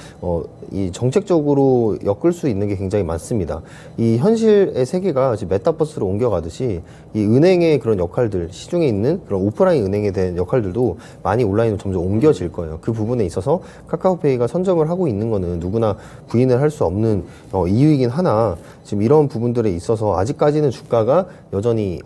이 정책적으로 엮을 수 있는 게 굉장히 많습니다. 이 현실의 세계가 지금 메타버스로 옮겨가듯이 이 은행의 그런 역할들, 시중에 있는 그런 오프라인 은행에 대한 역할들도 많이 많이 온라인으로 점점 옮겨질 거예요. 그 부분에 있어서 카카오페이가 선점을 하고 있는 거는 누구나 부인을 할 수 없는 이유이긴 하나 지금 이런 부분들에 있어서 아직까지는 주가가 여전히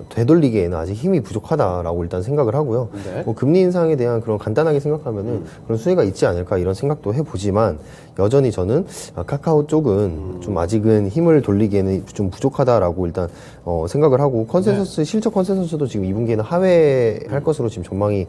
되돌리기에는 아직 힘이 부족하다라고 일단 생각을 하고요. 네. 뭐 금리 인상에 대한 그런 간단하게 생각하면은 그런 수혜가 있지 않을까 이런 생각도 해보지만 여전히 저는 카카오 쪽은 좀 아직은 힘을 돌리기에는 좀 부족하다라고 일단 생각을 하고 컨센서스 실적 컨센서스도 지금 2분기에는 하회할 것으로 지금 전망이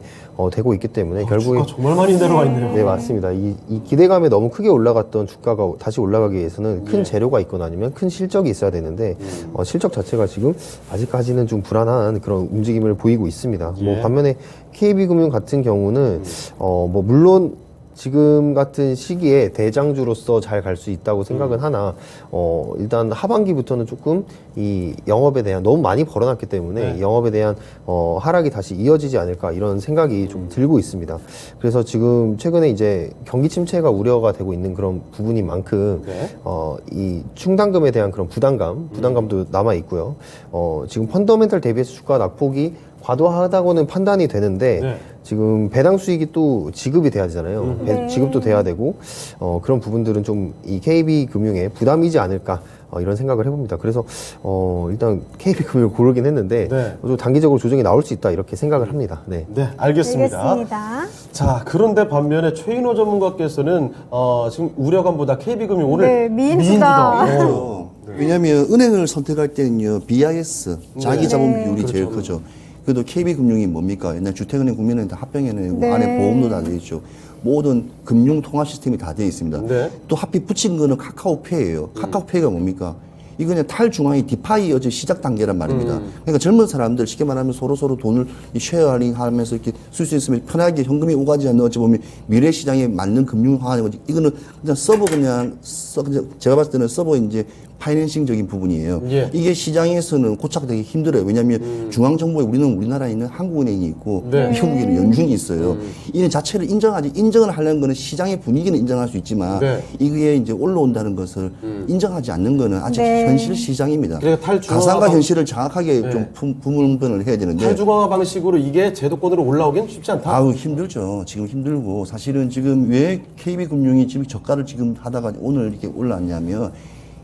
되고 있기 때문에 결국에 주가 정말 많이 내려가 있네요. 네, 맞습니다. 이 기대감에 너무 크게 올라갔던 주가가 다시 올라가기 위해서는 큰 재료가 있거나 아니면 큰 실적이 있어야 되는데 실적 자체가 지금 아직까지는 좀 불안한 그런 움직임을 보이고 있습니다. 뭐 반면에 KB금융 같은 경우는 뭐 물론 지금 같은 시기에 대장주로서 잘 갈 수 있다고 생각은 하나 일단 하반기부터는 조금 이 영업에 대한 너무 많이 벌어놨기 때문에 영업에 대한 하락이 다시 이어지지 않을까 이런 생각이 좀 들고 있습니다. 그래서 지금 최근에 이제 경기 침체가 우려가 되고 있는 그런 부분인 만큼 이 충당금에 대한 그런 부담감도 남아 있고요. 지금 펀더멘털 대비해서 주가 낙폭이 과도하다고는 판단이 되는데 지금 배당 수익이 또 지급이 돼야 되잖아요. 지급도 돼야 되고 그런 부분들은 좀 이 KB금융의 부담이지 않을까 이런 생각을 해봅니다. 그래서 일단 KB금융을 고르긴 했는데 좀 단기적으로 조정이 나올 수 있다 이렇게 생각을 합니다. 네, 알겠습니다. 알겠습니다. 자, 그런데 반면에 최인호 전문가께서는 지금 우려감보다 KB금융 오늘 미인주다. 그렇죠. 왜냐하면 은행을 선택할 때는요 BIS 자기 자본 비율이 제일 크죠. 그래도 KB금융이 뭡니까? 옛날 주택은행, 국민은행 다 합병해내고 안에 보험도 다 돼 있죠. 모든 금융 통화 시스템이 다 되어 있습니다. 또 하필 붙인 거는 카카오페이예요. 카카오페이가 뭡니까? 이거 그냥 탈중앙이 디파이 어제 시작 단계란 말입니다. 그러니까 젊은 사람들 쉽게 말하면 서로 돈을 쉐어링 하면서 이렇게 쓸 수 있으면 편하게 현금이 오가지 않는 어찌 보면 미래 시장에 맞는 금융화하는 거지. 이거는 그냥 서버 그냥 제가 봤을 때는 서버 이제 파이낸싱적인 부분이에요. 이게 시장에서는 고착되기 힘들어요. 왜냐하면 중앙정부에 우리나라에 있는 한국은행이 있고 미국에는 연준이 있어요. 이는 자체를 인정을 하려는 거는 시장의 분위기는 인정할 수 있지만 이게 이제 올라온다는 것을 인정하지 않는 거는 아직 현실 시장입니다. 그러니까 가상과 현실을 정확하게 좀 분분을 해야 되는데 탈중앙화 방식으로 이게 제도권으로 올라오긴 쉽지 않다. 아우 힘들죠. 지금 힘들고 사실은 지금 왜 KB금융이 지금 저가를 지금 하다가 오늘 이렇게 올랐냐면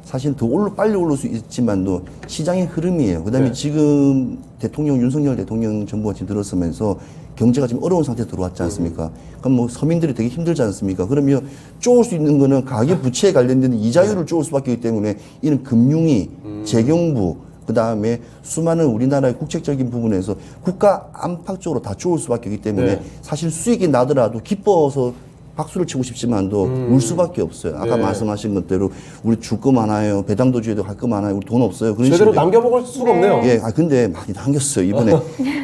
사실 더 빨리 오를 수 있지만도 시장의 흐름이에요. 그다음에 지금 윤석열 대통령 정부가 지금 들어서면서 경제가 지금 어려운 상태에 들어왔지 않습니까? 그럼 뭐 서민들이 되게 힘들지 않습니까? 그러면 쪼을 수 있는 거는 가계 부채에 관련된 이자율을 쪼을 수밖에 없기 때문에 이는 금융위, 재경부, 그 다음에 수많은 우리나라의 국책적인 부분에서 국가 안팎 쪽으로 다 쪼을 수밖에 없기 때문에 사실 수익이 나더라도 기뻐서 박수를 치고 싶지만도 울 수밖에 없어요. 아까 말씀하신 것대로 우리 줄 거 많아요. 배당도 줘야 되고 할 거 많아요. 우리 돈 없어요. 그런 제대로 식으로 남겨먹을 수가 없네요. 예, 근데 많이 남겼어요. 이번에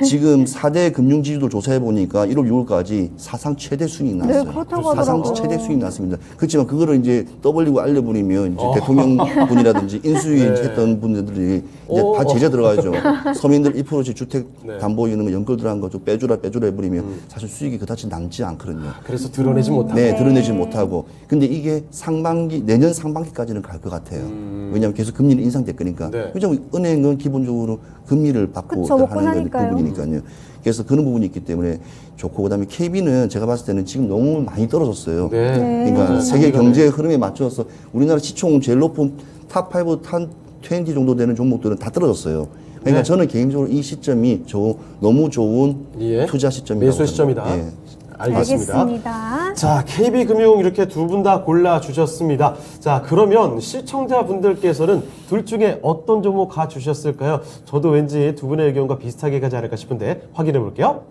지금 4대 금융지주들 조사해 보니까 1월 6월까지 사상 최대 수익이 났어요. 그렇다고 사상 하더라고요. 최대 수익이 났습니다. 그렇지만 그거를 이제 떠벌리고 알려버리면 이제 대통령분이라든지 인수위했던 분들이 이제 다 제재 들어가죠. 서민들 2%씩 주택 담보이는 연결 들어간 거 좀 빼주라 해버리면 사실 수익이 그다지 남지 않거든요. 그래서 드러내지 못하고. 네, 드러내지 못하고. 근데 이게 내년 상반기까지는 갈 것 같아요. 왜냐하면 계속 금리는 인상될 거니까. 왜냐하면 은행은 기본적으로 금리를 받고 하는 부분이니까요. 그래서 그런 부분이 있기 때문에 좋고, 그다음에 KB는 제가 봤을 때는 지금 너무 많이 떨어졌어요. 그러니까 세계 경제의 흐름에 맞춰서 우리나라 시총 제일 높은 탑5, 탑20 정도 되는 종목들은 다 떨어졌어요. 그러니까 저는 개인적으로 이 시점이 너무 좋은 투자 시점이라고 매수 시점이다. 예. 알겠습니다. 자, KB금융 이렇게 두 분 다 골라주셨습니다. 자, 그러면 시청자분들께서는 둘 중에 어떤 종목 가주셨을까요? 저도 왠지 두 분의 의견과 비슷하게 가지 않을까 싶은데 확인해 볼게요.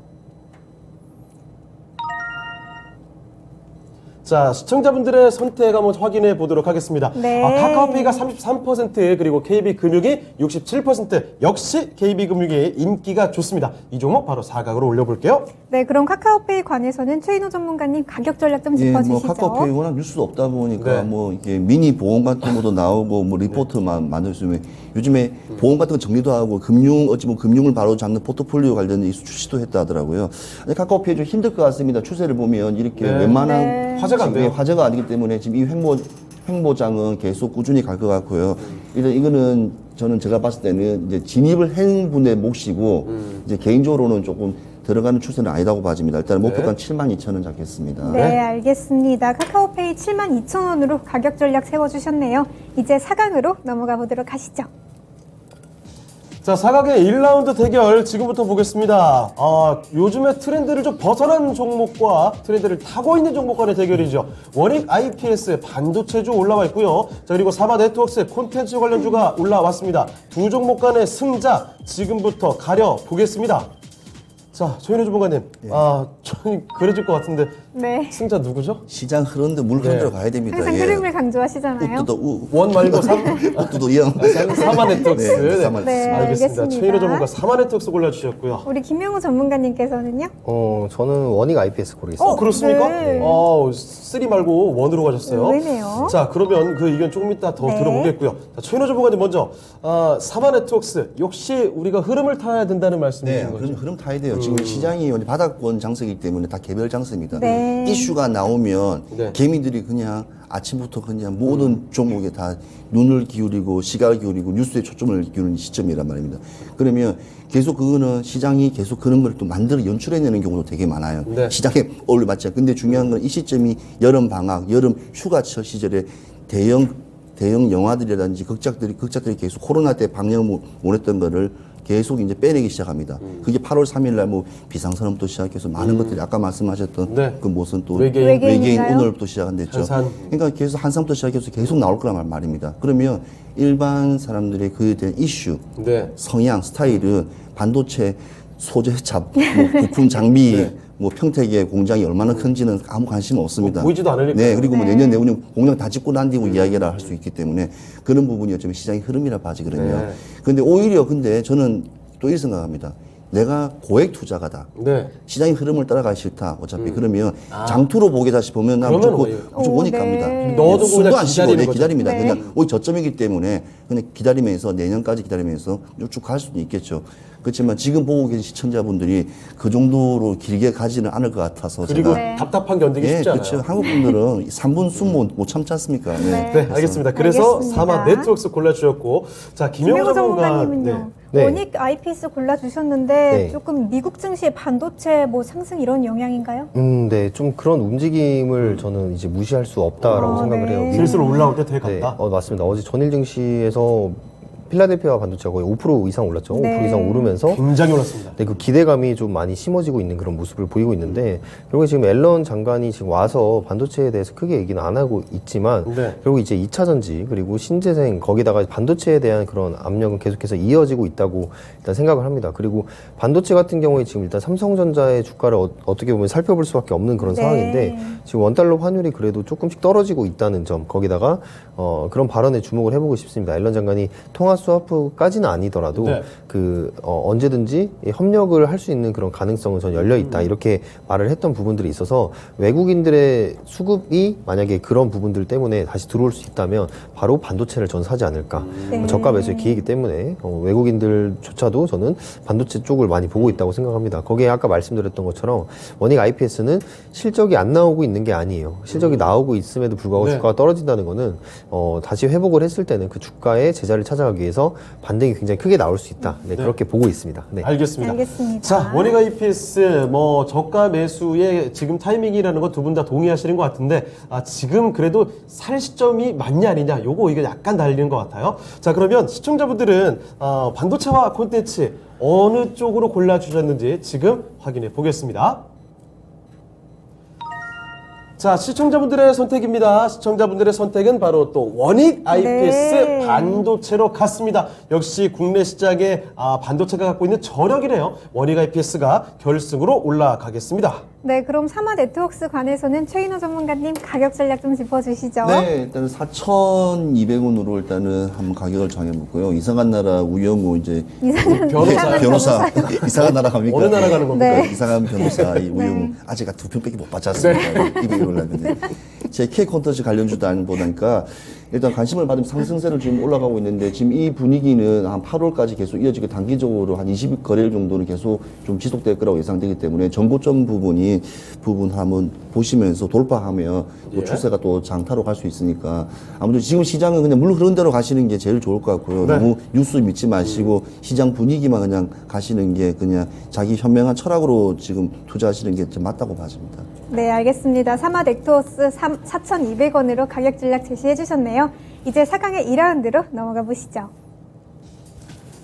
자, 시청자분들의 선택 한번 확인해 보도록 하겠습니다. 카카오페이가 33% 그리고 KB금융이 67% 역시 KB금융의 인기가 좋습니다. 이 종목 바로 사각으로 올려볼게요. 네, 그럼 카카오페이 관해서는 최인호 전문가님 가격 전략 좀 짚어주시죠. 뭐 카카오페이 워낙 뉴스도 없다 보니까 뭐 이게 미니 보험 같은 것도 나오고 뭐 리포트만 만들 수 있는 요즘에 보험 같은 거 정리도 하고 금융을 바로 잡는 포트폴리오 관련 출시도 했다 하더라고요. 카카오페이 좀 힘들 것 같습니다. 추세를 보면 이렇게 웬만한 화제가 안 돼요. 화제가 아니기 때문에 지금 이 횡보장은 계속 꾸준히 갈 것 같고요. 일단 이거는 제가 봤을 때는 이제 진입을 한 분의 몫이고 이제 개인적으로는 조금 들어가는 추세는 아니다고 봐집니다. 일단 네. 목표가 72,000원 잡겠습니다. 네, 알겠습니다. 카카오페이 72,000원으로 가격 전략 세워주셨네요. 이제 4강으로 넘어가 보도록 하시죠. 자, 4강의 1라운드 대결 지금부터 보겠습니다. 요즘에 트렌드를 좀 벗어난 종목과 트렌드를 타고 있는 종목 간의 대결이죠. 원익 IPS 반도체주 올라와 있고요. 자, 그리고 사마 네트워크스의 콘텐츠 관련주가 올라왔습니다. 두 종목 간의 승자 지금부터 가려보겠습니다. 자, 조현우 주무관님. 저는 그려질 것 같은데 네. 승자 누구죠? 시장 흐르는데 물 건져 가야 됩니다. 항상 예. 흐름을 강조하시잖아요. 우뚜도 우, 원 말고 3. 우뚜도 영. 사마 네트워크스. 네, 사마 네, 알겠습니다. 알겠습니다. 최인호 전문가 사마 네트워크스 골라주셨고요. 우리 김명우 전문가님께서는요? 저는 원익 IPS 고르겠습니다. 그렇습니까? 네. 3 말고 1으로 가셨어요. 의외네요. 자, 그러면 그 의견 조금 이따 더 네. 들어보겠고요. 자, 최인호 전문가님 먼저 사마 네트워크스 역시 우리가 흐름을 타야 된다는 말씀이신 네, 거죠? 흐름 타야 돼요. 지금 시장이 바닥권 장세이기 때문에 다 개별 장세입니다. 네. 이슈가 나오면 네. 개미들이 그냥 아침부터 그냥 모든 종목에 다 눈을 기울이고 시각을 기울이고 뉴스에 초점을 기울이는 시점이란 말입니다. 그러면 계속 그거는 시장이 계속 그런 걸 또 만들어 연출해내는 경우도 되게 많아요. 네. 시장에 어울려맞지. 근데 중요한 건 이 시점이 여름 방학, 여름 휴가철 시절에 대형 영화들이라든지 극작들이 계속 코로나 때 방영 못 했던 거를 계속 이제 빼내기 시작합니다. 그게 8월 3일 날 뭐 비상선언부터 시작해서 많은 것들이 아까 말씀하셨던 네. 그 무슨 또 외계인. 외계인 오늘부터 시작한댔죠. 한산. 그러니까 계속 한산부터 시작해서 계속 나올 거란 말입니다. 그러면 일반 사람들의 그에 대한 이슈, 네. 성향, 스타일은 반도체 소재 뭐 부품 장비, 네. 뭐 평택의 공장이 얼마나 큰지는 아무 관심 없습니다. 보이지도 않으니까요. 네, 그리고 뭐 네. 내년 내후년 공장 다 짓고 난 뒤고 이야기라 할 수 있기 때문에 그런 부분이 어쩌면 시장의 흐름이라 봐지거든요. 네. 근데 오히려 근데 저는 또 이렇게 생각합니다. 내가 고액 투자가다. 네. 시장의 흐름을 따라가기 싫다. 어차피 그러면 장투로 보겠다 싶으면 나 그러면 무조건 원익 네. 갑니다. 넣어두고 숨도 그냥 안 쉬고 기다리는 네, 거죠. 기다립니다. 네. 그냥 오늘 저점이기 때문에 그냥 기다리면서 내년까지 기다리면서 쭉 갈 수도 있겠죠. 그렇지만 지금 보고 계신 시청자분들이 그 정도로 길게 가지는 않을 것 같아서 그리고 제가 답답한 견디기 쉽지 않아요. 그렇죠. 한국 분들은 3분 숨 못 참지 않습니까? 네. 네, 알겠습니다. 그래서 알겠습니다. 사마 네트워크스 골라주셨고, 자, 김영호 김명우 전문가. 전문가님은요? 네. 원익 IPS 골라주셨는데 네. 조금 미국 증시의 반도체 뭐 상승 이런 영향인가요? 네, 좀 그런 움직임을 저는 이제 무시할 수 없다라고 생각을 네. 해요. 미국 슬슬 올라올 때 되게 네, 같다. 맞습니다. 어제 전일 증시에서 필라델피아 반도체가 거의 5% 이상 올랐죠. 네. 5% 이상 오르면서 굉장히 올랐습니다. 네, 그 기대감이 좀 많이 심어지고 있는 그런 모습을 보이고 있는데 결국에 지금 앨런 장관이 지금 와서 반도체에 대해서 크게 얘기는 안 하고 있지만 네. 결국 이제 2차 전지 그리고 신재생 거기다가 반도체에 대한 그런 압력은 계속해서 이어지고 있다고 일단 생각을 합니다. 그리고 반도체 같은 경우에 지금 일단 삼성전자의 주가를 어떻게 보면 살펴볼 수밖에 없는 그런 네. 상황인데 지금 원달러 환율이 그래도 조금씩 떨어지고 있다는 점 거기다가 그런 발언에 주목을 해보고 싶습니다. 앨런 장관이 통화 스와프까지는 아니더라도 네. 언제든지 협력을 할 수 있는 그런 가능성은 전 열려 있다 이렇게 말을 했던 부분들이 있어서 외국인들의 수급이 만약에 그런 부분들 때문에 다시 들어올 수 있다면 바로 반도체를 전 사지 않을까. 네. 저가 매수의 기회이기 때문에 외국인들조차도 저는 반도체 쪽을 많이 보고 있다고 생각합니다. 거기에 아까 말씀드렸던 것처럼 원익 IPS는 실적이 안 나오고 있는 게 아니에요. 실적이 나오고 있음에도 불구하고 네. 주가가 떨어진다는 거는 다시 회복을 했을 때는 그 주가의 제자를 찾아가기 위해서 반등이 굉장히 크게 나올 수 있다. 네, 그렇게 보고 있습니다. 네. 알겠습니다. 알겠습니다. 자, 원익 IPS 뭐 저가 매수의 지금 타이밍이라는 건 두 분 다 동의하시는 것 같은데 지금 그래도 살 시점이 맞냐 아니냐 요거 이거 약간 달리는 것 같아요. 자, 그러면 시청자분들은 반도체와 콘텐츠 어느 쪽으로 골라주셨는지 지금 확인해 보겠습니다. 자, 시청자분들의 선택입니다. 시청자분들의 선택은 바로 또 원익 IPS 네. 반도체로 갔습니다. 역시 국내 시장에 반도체가 갖고 있는 저력이네요. 원익 IPS가 결승으로 올라가겠습니다. 네, 그럼 사마 네트워크스 관해서는 최인호 전문가님 가격 전략 좀 짚어주시죠. 네, 일단은 4,200원으로 일단은 한번 가격을 정해볼고요. 이상한 나라 우영우 이제 변호사 이상한 나라 갑니까? 어느 나라 가는 겁니까? 네. 이상한 변호사 이 우영우 아직 2편밖에 못 받지 않습니까? 200원 올랐는데 제 K 콘텐츠 관련주도 안 보니까 일단 관심을 받으면 상승세를 지금 올라가고 있는데 지금 이 분위기는 한 8월까지 계속 이어지고 단기적으로 한 20일 거래일 정도는 계속 좀 지속될 거라고 예상되기 때문에 전고점 부분 한번 보시면서 돌파하면 또 추세가 또 장타로 갈 수 있으니까 아무튼 지금 시장은 그냥 물 흐르는 대로 가시는 게 제일 좋을 것 같고요. 네. 너무 뉴스 믿지 마시고 시장 분위기만 그냥 가시는 게 그냥 자기 현명한 철학으로 지금 투자하시는 게 좀 맞다고 봐집니다. 네, 알겠습니다. 사마 넥토스 4,200원으로 가격 전략 제시해 주셨네요. 이제 4강의 2라운드로 넘어가 보시죠.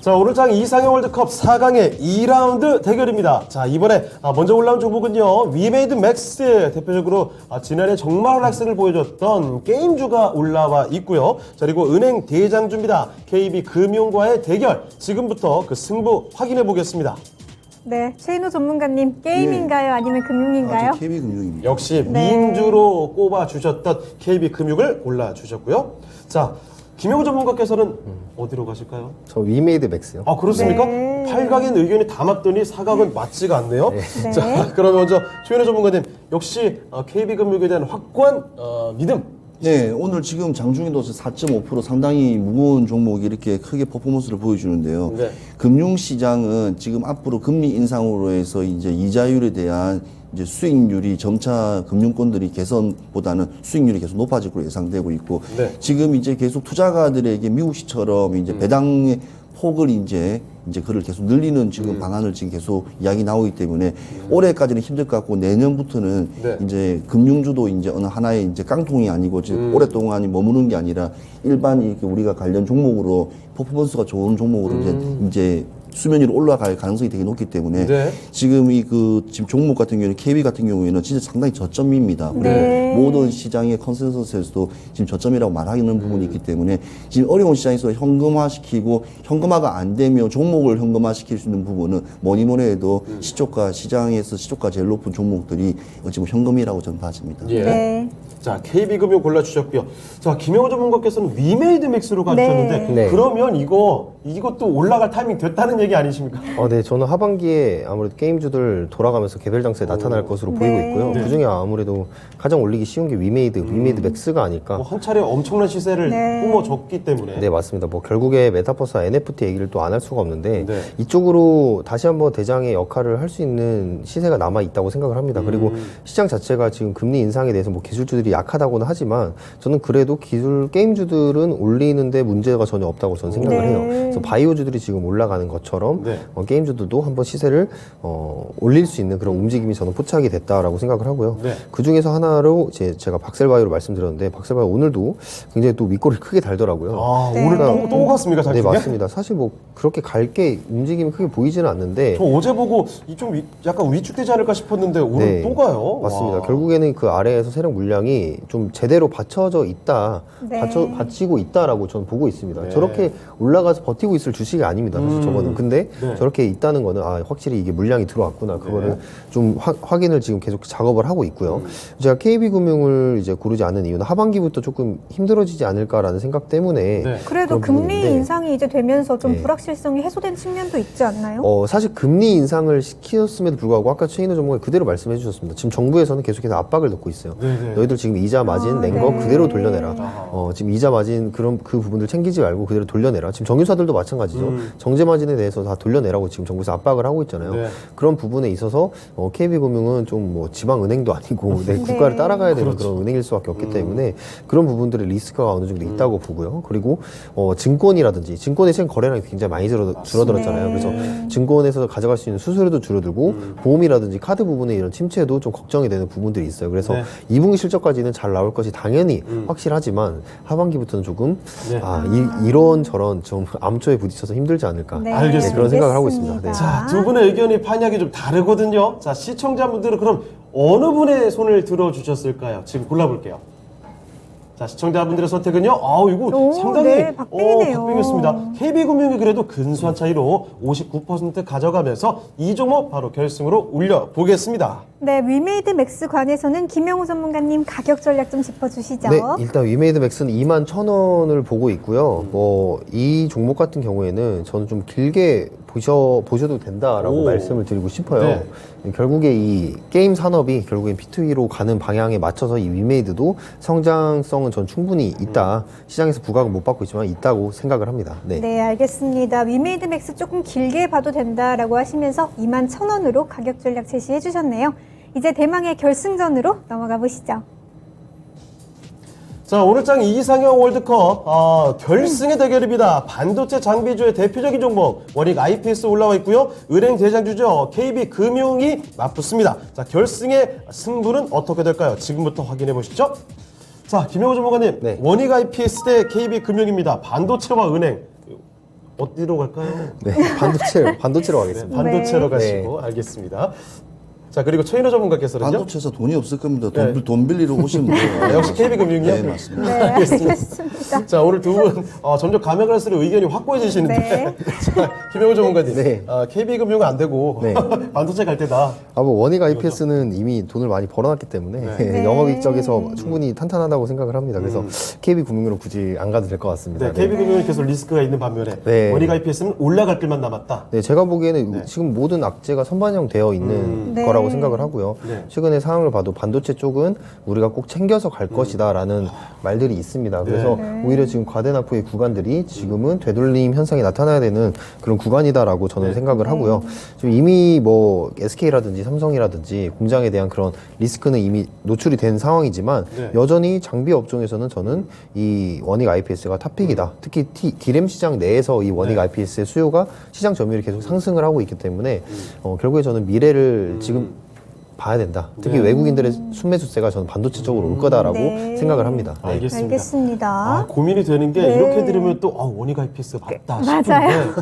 자, 오늘 장 이상형 월드컵 4강의 2라운드 대결입니다. 자, 이번에 먼저 올라온 종목은요, 위메이드 맥스, 대표적으로 지난해 정말 활약세를 보여줬던 게임주가 올라와 있고요. 자, 그리고 은행 대장주입니다. KB금융과의 대결, 지금부터 그 승부 확인해 보겠습니다. 네, 최인호 전문가님, 게임인가요? 아니면 금융인가요? 저 KB금융입니다. 역시 네. 민주로 꼽아주셨던 KB금융을 골라주셨고요. 자, 김영우 전문가께서는 어디로 가실까요? 저 위메이드 맥스요. 아, 그렇습니까? 네. 8강엔 의견이 다 맞더니 4강은 맞지가 않네요. 네. 자, 그러면 먼저 최현우 전문가님, 역시 KB금융에 대한 확고한 믿음. 네, 오늘 지금 장중에도 4.5% 상당히 무거운 종목이 이렇게 크게 퍼포먼스를 보여주는데요. 네. 금융시장은 지금 앞으로 금리 인상으로 해서 이제 이자율에 대한 이제 수익률이 점차 금융권들이 개선보다는 수익률이 계속 높아질 걸로 예상되고 있고 네. 지금 이제 계속 투자가들에게 미국시처럼 이제 배당의 폭을 이제 그걸 계속 늘리는 지금 방안을 지금 계속 이야기 나오기 때문에 올해까지는 힘들 것 같고 내년부터는 네. 이제 금융주도 이제 어느 하나의 이제 깡통이 아니고 지금 오랫동안 머무는 게 아니라 일반 이렇게 우리가 관련 종목으로 퍼포먼스가 좋은 종목으로 이제 수면 위로 올라갈 가능성이 되게 높기 때문에 네. 지금 지금 종목 같은 경우에는 KB 같은 경우에는 진짜 상당히 저점입니다. 우리 네. 모든 시장의 컨센서스에서도 지금 저점이라고 말하는 부분이 있기 때문에 지금 어려운 시장에서 현금화시키고 현금화가 안 되면 종목을 현금화시킬 수 있는 부분은 뭐니 해도 시초가 시장에서 시초가 제일 높은 종목들이 지금 현금이라고 저는 봐집니다. 예. 네. 자, KB금융 골라주셨고요. 자, 김영우 전문가께서는 위메이드 맥스로 가주셨는데, 네. 그러면 이것도 올라갈 타이밍 됐다는 얘기 아니십니까? 네, 저는 하반기에 아무래도 게임주들 돌아가면서 개별 장세 나타날 것으로 보이고 있고요. 네. 그중에 아무래도 가장 올리기 쉬운 게 위메이드 맥스가 아닐까. 한 차례 엄청난 시세를 네. 뿜어줬기 때문에. 네, 맞습니다. 결국에 메타버스 NFT 얘기를 또 안 할 수가 없는데 네. 이쪽으로 다시 한번 대장의 역할을 할 수 있는 시세가 남아 있다고 생각을 합니다. 그리고 시장 자체가 지금 금리 인상에 대해서 기술주들이 약하다고는 하지만 저는 그래도 기술 게임주들은 올리는데 문제가 전혀 없다고 저는 생각을 네. 해요. 그래서 바이오주들이 지금 올라가는 것처럼 네. 게임주들도 한번 시세를 올릴 수 있는 그런 움직임이 저는 포착이 됐다라고 생각을 하고요. 네. 그 중에서 하나로 제가 박셀바이오로 말씀드렸는데 박셀바이오 오늘도 굉장히 또 윗골을 크게 달더라고요. 아, 네. 오늘 또 갔습니까, 네, 장중에? 맞습니다. 사실 그렇게 갈게 움직임이 크게 보이지는 않는데 저 어제 보고 약간 위축되지 않을까 싶었는데 오늘 네, 또 가요. 맞습니다. 와. 결국에는 그 아래에서 세력 물량이 좀 제대로 받쳐져 있다, 네. 받치고 있다라고 저는 보고 있습니다. 네. 저렇게 올라가서 버티고 있을 주식이 아닙니다. 사실 저거는. 근데 네. 저렇게 있다는 거는 확실히 이게 물량이 들어왔구나. 그거를 좀 확인을 지금 계속 작업을 하고 있고요. 제가 KB금융을 이제 고르지 않은 이유는 하반기부터 조금 힘들어지지 않을까라는 생각 때문에 네. 그래도 그런 금리 부분인데. 인상이 이제 되면서 좀 네. 불확실성이 해소된 측면도 있지 않나요? 사실 금리 인상을 시켰음에도 불구하고 아까 최인호 전문가 그대로 말씀해 주셨습니다. 지금 정부에서는 계속해서 압박을 넣고 있어요. 네네. 너희들 지금 이자 마진 낸 거 네. 그대로 돌려내라. 지금 이자 마진 그 부분들 챙기지 말고 그대로 돌려내라. 지금 정유사들도 마찬가지죠. 정제 마진에 대해서 다 돌려내라고 지금 정부에서 압박을 하고 있잖아요. 네. 그런 부분에 있어서 KB금융은 좀 지방은행도 아니고 내 국가를 따라가야 되는 그런 은행일 수밖에 없기 때문에 그런 부분들의 리스크가 어느 정도 있다고 보고요. 그리고 증권이라든지 증권의 최근 거래량이 굉장히 많이 줄어들었잖아요. 네. 그래서 증권에서 가져갈 수 있는 수수료도 줄어들고 보험이라든지 카드 부분의 이런 침체도 좀 걱정이 되는 부분들이 있어요. 그래서 네. 2분기 실적까지는 잘 나올 것이 당연히 확실하지만 하반기부터는 조금 네. 이런 저런 좀 암초에 부딪혀서 힘들지 않을까 네, 알겠습니다. 그런 생각을 하고 있습니다. 네. 자, 두 분의 의견이 판약이 좀 다르거든요. 자, 시청자분들은 그럼 어느 분의 손을 들어주셨을까요? 지금 골라볼게요. 자, 시청자분들의 선택은요. 이거 오, 상당히 네, 박빙이네요. 박빙이었습니다. KB금융이 그래도 근소한 차이로 59% 가져가면서 이 종목 바로 결승으로 올려보겠습니다. 네, 위메이드 맥스 관해서는 김영우 전문가님 가격 전략 좀 짚어주시죠. 네, 일단 위메이드 맥스는 21,000원을 보고 있고요. 이 종목 같은 경우에는 저는 좀 길게 보셔도 된다라고 오. 말씀을 드리고 싶어요. 네. 결국에 이 게임 산업이 결국엔 P2E로 가는 방향에 맞춰서 이 위메이드도 성장성은 전 충분히 있다. 시장에서 부각은 못 받고 있지만 있다고 생각을 합니다. 네. 네, 알겠습니다. 위메이드 맥스 조금 길게 봐도 된다라고 하시면서 21,000원으로 가격 전략 제시해 주셨네요. 이제 대망의 결승전으로 넘어가 보시죠. 자, 오늘 장 이상형 월드컵 결승의 대결입니다. 반도체 장비주의 대표적인 종목 원익 IPS 올라와 있고요. 은행 대장주죠. KB금융이 맞붙습니다. 자, 결승의 승부는 어떻게 될까요? 지금부터 확인해 보시죠. 자, 김영호 전문가님, 네. 원익 IPS 대 KB금융입니다. 반도체와 은행 어디로 갈까요? 네, 반도체로 가겠습니다. 반도체로 네. 가시고 알겠습니다. 자, 그리고 최인호 전문가께서는요. 반도체에서 돈이 없을 겁니다. 네. 돈 빌리러 오시면 돼요. 역시 KB금융이요? 네, 맞습니다. 네, 알겠습니다. 자, 오늘 두 분 점점 가면 갈수록 의견이 확고해지시는데 네. 자, 김영우 전문가님, 네. KB금융은 안 되고 네. 반도체 갈 때다. 뭐 원익 IPS는 이미 돈을 많이 벌어놨기 때문에 네. 영업이익적에서 충분히 탄탄하다고 생각을 합니다. 그래서 KB금융으로 굳이 안 가도 될 것 같습니다. 네, KB금융은 계속 리스크가 있는 반면에 네. 원익 IPS는 올라갈 길만 남았다. 네, 제가 보기에는 지금 모든 악재가 선반영되어 있는 네. 거라고 생각을 하고요. 네. 최근의 상황을 봐도 반도체 쪽은 우리가 꼭 챙겨서 갈 것이다라는 말들이 있습니다. 그래서 오히려 지금 과대납부의 구간들이 지금은 되돌림 현상이 나타나야 되는 그런 구간이다라고 저는 생각을 하고요. 지금 이미 뭐 SK라든지 삼성이라든지 공장에 대한 그런 리스크는 이미 노출이 된 상황이지만 네. 여전히 장비 업종에서는 저는 이 원익 IPS가 탑픽이다. 특히 D램 시장 내에서 이 원익 IPS의 수요가 시장 점유율이 계속 상승을 하고 있기 때문에 결국에 저는 미래를 지금 봐야 된다. 특히 외국인들의 순매수세가 저는 반도체 쪽으로 올 거다라고 네. 생각을 합니다. 네. 알겠습니다. 알겠습니다. 고민이 되는 게 네. 이렇게 들으면 또 원익 IPS가 맞다 싶은데 맞아요.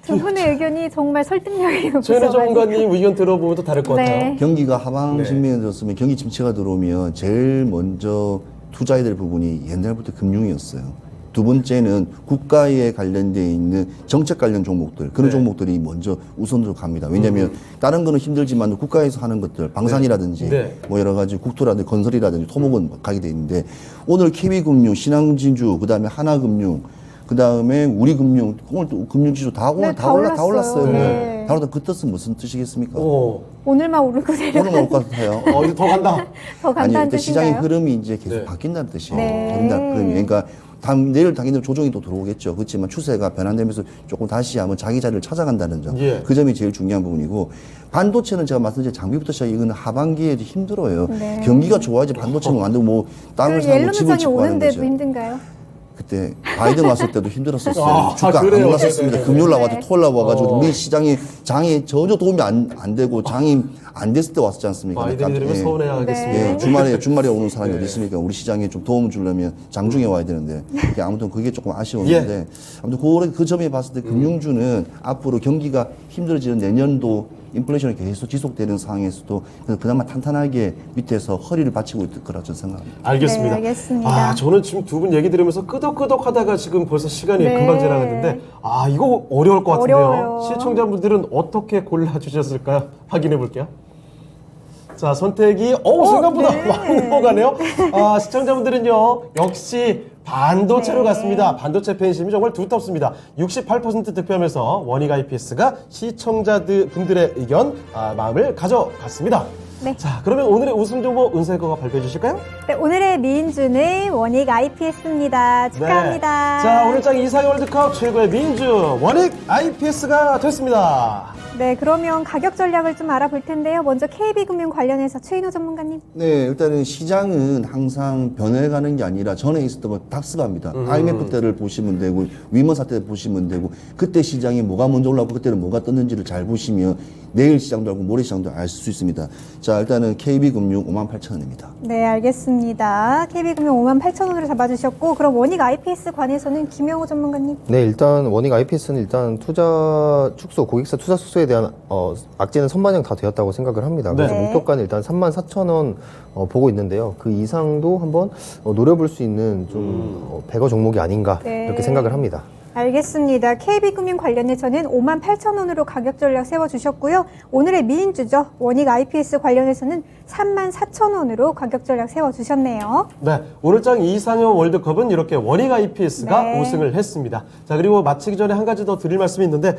두 분의 의견이 정말 설득력이 최인호 높으셔가지고. 전문가님 의견 들어보면 또 다를 것 네. 같아요. 경기가 하방 직면에 들었으면 경기 침체가 들어오면 제일 먼저 투자해야 될 부분이 옛날부터 금융이었어요. 두 번째는 국가에 관련되어 있는 정책 관련 종목들, 그런 종목들이 먼저 우선으로 갑니다. 왜냐하면 다른 거는 힘들지만 국가에서 하는 것들, 방산이라든지 네. 뭐 여러 가지 국토라든지 건설이라든지 토목은 가게 돼 있는데 오늘 KB금융, 신한진주, 그다음에 하나금융, 그다음에 우리금융, 오늘 또 금융지수 다 오늘 네, 다 올랐어요. 올랐어요. 네. 다 올랐다. 그 뜻은 무슨 뜻이겠습니까? 오늘만 오르고 오늘 내려가 올것 같아요. 이제 더 간다. 더 간다는 아니, 시장의 뜻인가요? 흐름이 이제 계속 네. 바뀐다는 뜻이에요. 네. 바뀐다는 흐름이. 그러니까 내일 당연히 조정이 또 들어오겠죠. 그렇지만 추세가 변환되면서 조금 다시 한번 자기 자리를 찾아간다는 점. 예. 그 점이 제일 중요한 부분이고 반도체는 제가 말씀드린 장비부터 시작 이거는 하반기에 힘들어요. 네. 경기가 좋아야지 반도체는 완전 뭐 땅을 그 사고 옐로는 집을 장이 짓고 하는 오는데도 거죠. 힘든가요? 그때 바이든 왔을 때도 힘들었었어요. 아, 주가 그래요? 안 올랐었습니다. 네네네. 금요일 나와가지고 토요일 나와가지고 어. 우리 시장이 장에 전혀 도움이 안 되고 장이 안 됐을 때 왔었지 않습니까? 바이든이 들으면 예. 서운해하겠습니다. 예, 주말에 오는 사람이 어디 있습니까? 우리 시장에 좀 도움을 주려면 장중에 와야 되는데 아무튼 그게 조금 아쉬웠는데 아무튼 그 점에 봤을 때 금융주는 앞으로 경기가 힘들어지는 내년도 인플레이션이 계속 지속되는 상황에서도 그나마 탄탄하게 밑에서 허리를 받치고 있을 거라 저는 생각합니다. 알겠습니다. 네, 알겠습니다. 저는 지금 두 분 얘기 들으면서 끄덕끄덕 하다가 지금 벌써 시간이 네. 금방 지나갔는데, 이거 어려울 것 같은데요. 어려워요. 시청자분들은 어떻게 골라주셨을까요? 확인해 볼게요. 자, 선택이, 생각보다 네. 많이 넘어가네요. 시청자분들은요, 역시 반도체로 네. 갔습니다. 반도체 팬심이 정말 두텁습니다. 68% 득표하면서 원익 IPS가 시청자들 분들의 의견, 마음을 가져갔습니다. 네. 자, 그러면 오늘의 우승 정보 은세거가 발표해 주실까요? 네, 오늘의 미인주는 원익 IPS입니다. 축하합니다. 네. 자, 오늘 장 이상의 월드컵 최고의 민주 원익 IPS가 됐습니다. 네, 그러면 가격 전략을 좀 알아볼 텐데요. 먼저 KB금융 관련해서 최인호 전문가님. 네, 일단은 시장은 항상 변해가는 게 아니라 전에 있었던 거 답습합니다. IMF 때를 보시면 되고 위먼 사태 보시면 되고 그때 시장이 뭐가 먼저 올라오고 그때는 뭐가 떴는지를 잘 보시면 내일 시장도 알고 모레 시장도 알 수 있습니다. 자, 일단은 KB금융 58,000원입니다. 네, 알겠습니다. KB금융 58,000원으로 잡아주셨고, 그럼 원익 IPS 관해서는 김영호 전문가님. 네, 일단 원익 IPS는 일단 투자 축소, 고객사 투자 축소에 대한 악재는 선반영 다 되었다고 생각을 합니다. 그래서 네. 목표가는 일단 34,000원 보고 있는데요. 그 이상도 한번 노려볼 수 있는 좀 배거 종목이 아닌가 네. 이렇게 생각을 합니다. 알겠습니다. KB금융 관련해서는 58,000원으로 가격 전략 세워주셨고요. 오늘의 미인주죠. 원익 IPS 관련해서는 34,000원으로 가격 전략 세워주셨네요. 네, 오늘장 이상형 월드컵은 이렇게 원익 IPS가 네. 우승을 했습니다. 자, 그리고 마치기 전에 한 가지 더 드릴 말씀이 있는데,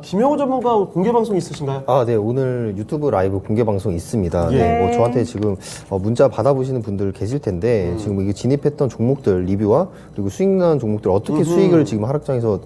김영호 전문가 공개 방송 있으신가요? 네. 오늘 유튜브 라이브 공개 방송 있습니다. 예. 네, 저한테 지금 문자 받아보시는 분들 계실 텐데, 지금 이게 진입했던 종목들 리뷰와 그리고 수익 난 종목들 어떻게 수익을 지금 하락장에서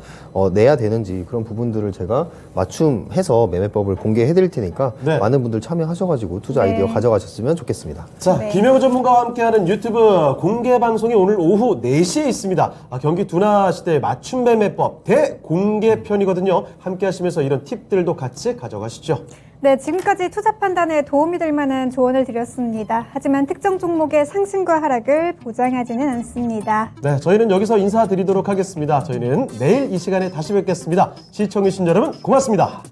내야 되는지 그런 부분들을 제가 맞춤해서 매매법을 공개해 드릴 테니까 네. 많은 분들 참여하셔가지고 투자 아이디어 가져가셨으면 좋겠습니다. 자, 네. 김영호 전문가와 함께하는 유튜브 공개 방송이 오늘 오후 4시에 있습니다. 경기 둔화 시대의 맞춤 매매법 대공개편이거든요. 함께 하시면서 이런 팁들도 같이 가져가시죠. 네, 지금까지 투자 판단에 도움이 될 만한 조언을 드렸습니다. 하지만 특정 종목의 상승과 하락을 보장하지는 않습니다. 네, 저희는 여기서 인사드리도록 하겠습니다. 저희는 내일 이 시간에 다시 뵙겠습니다. 시청해주신 여러분 고맙습니다.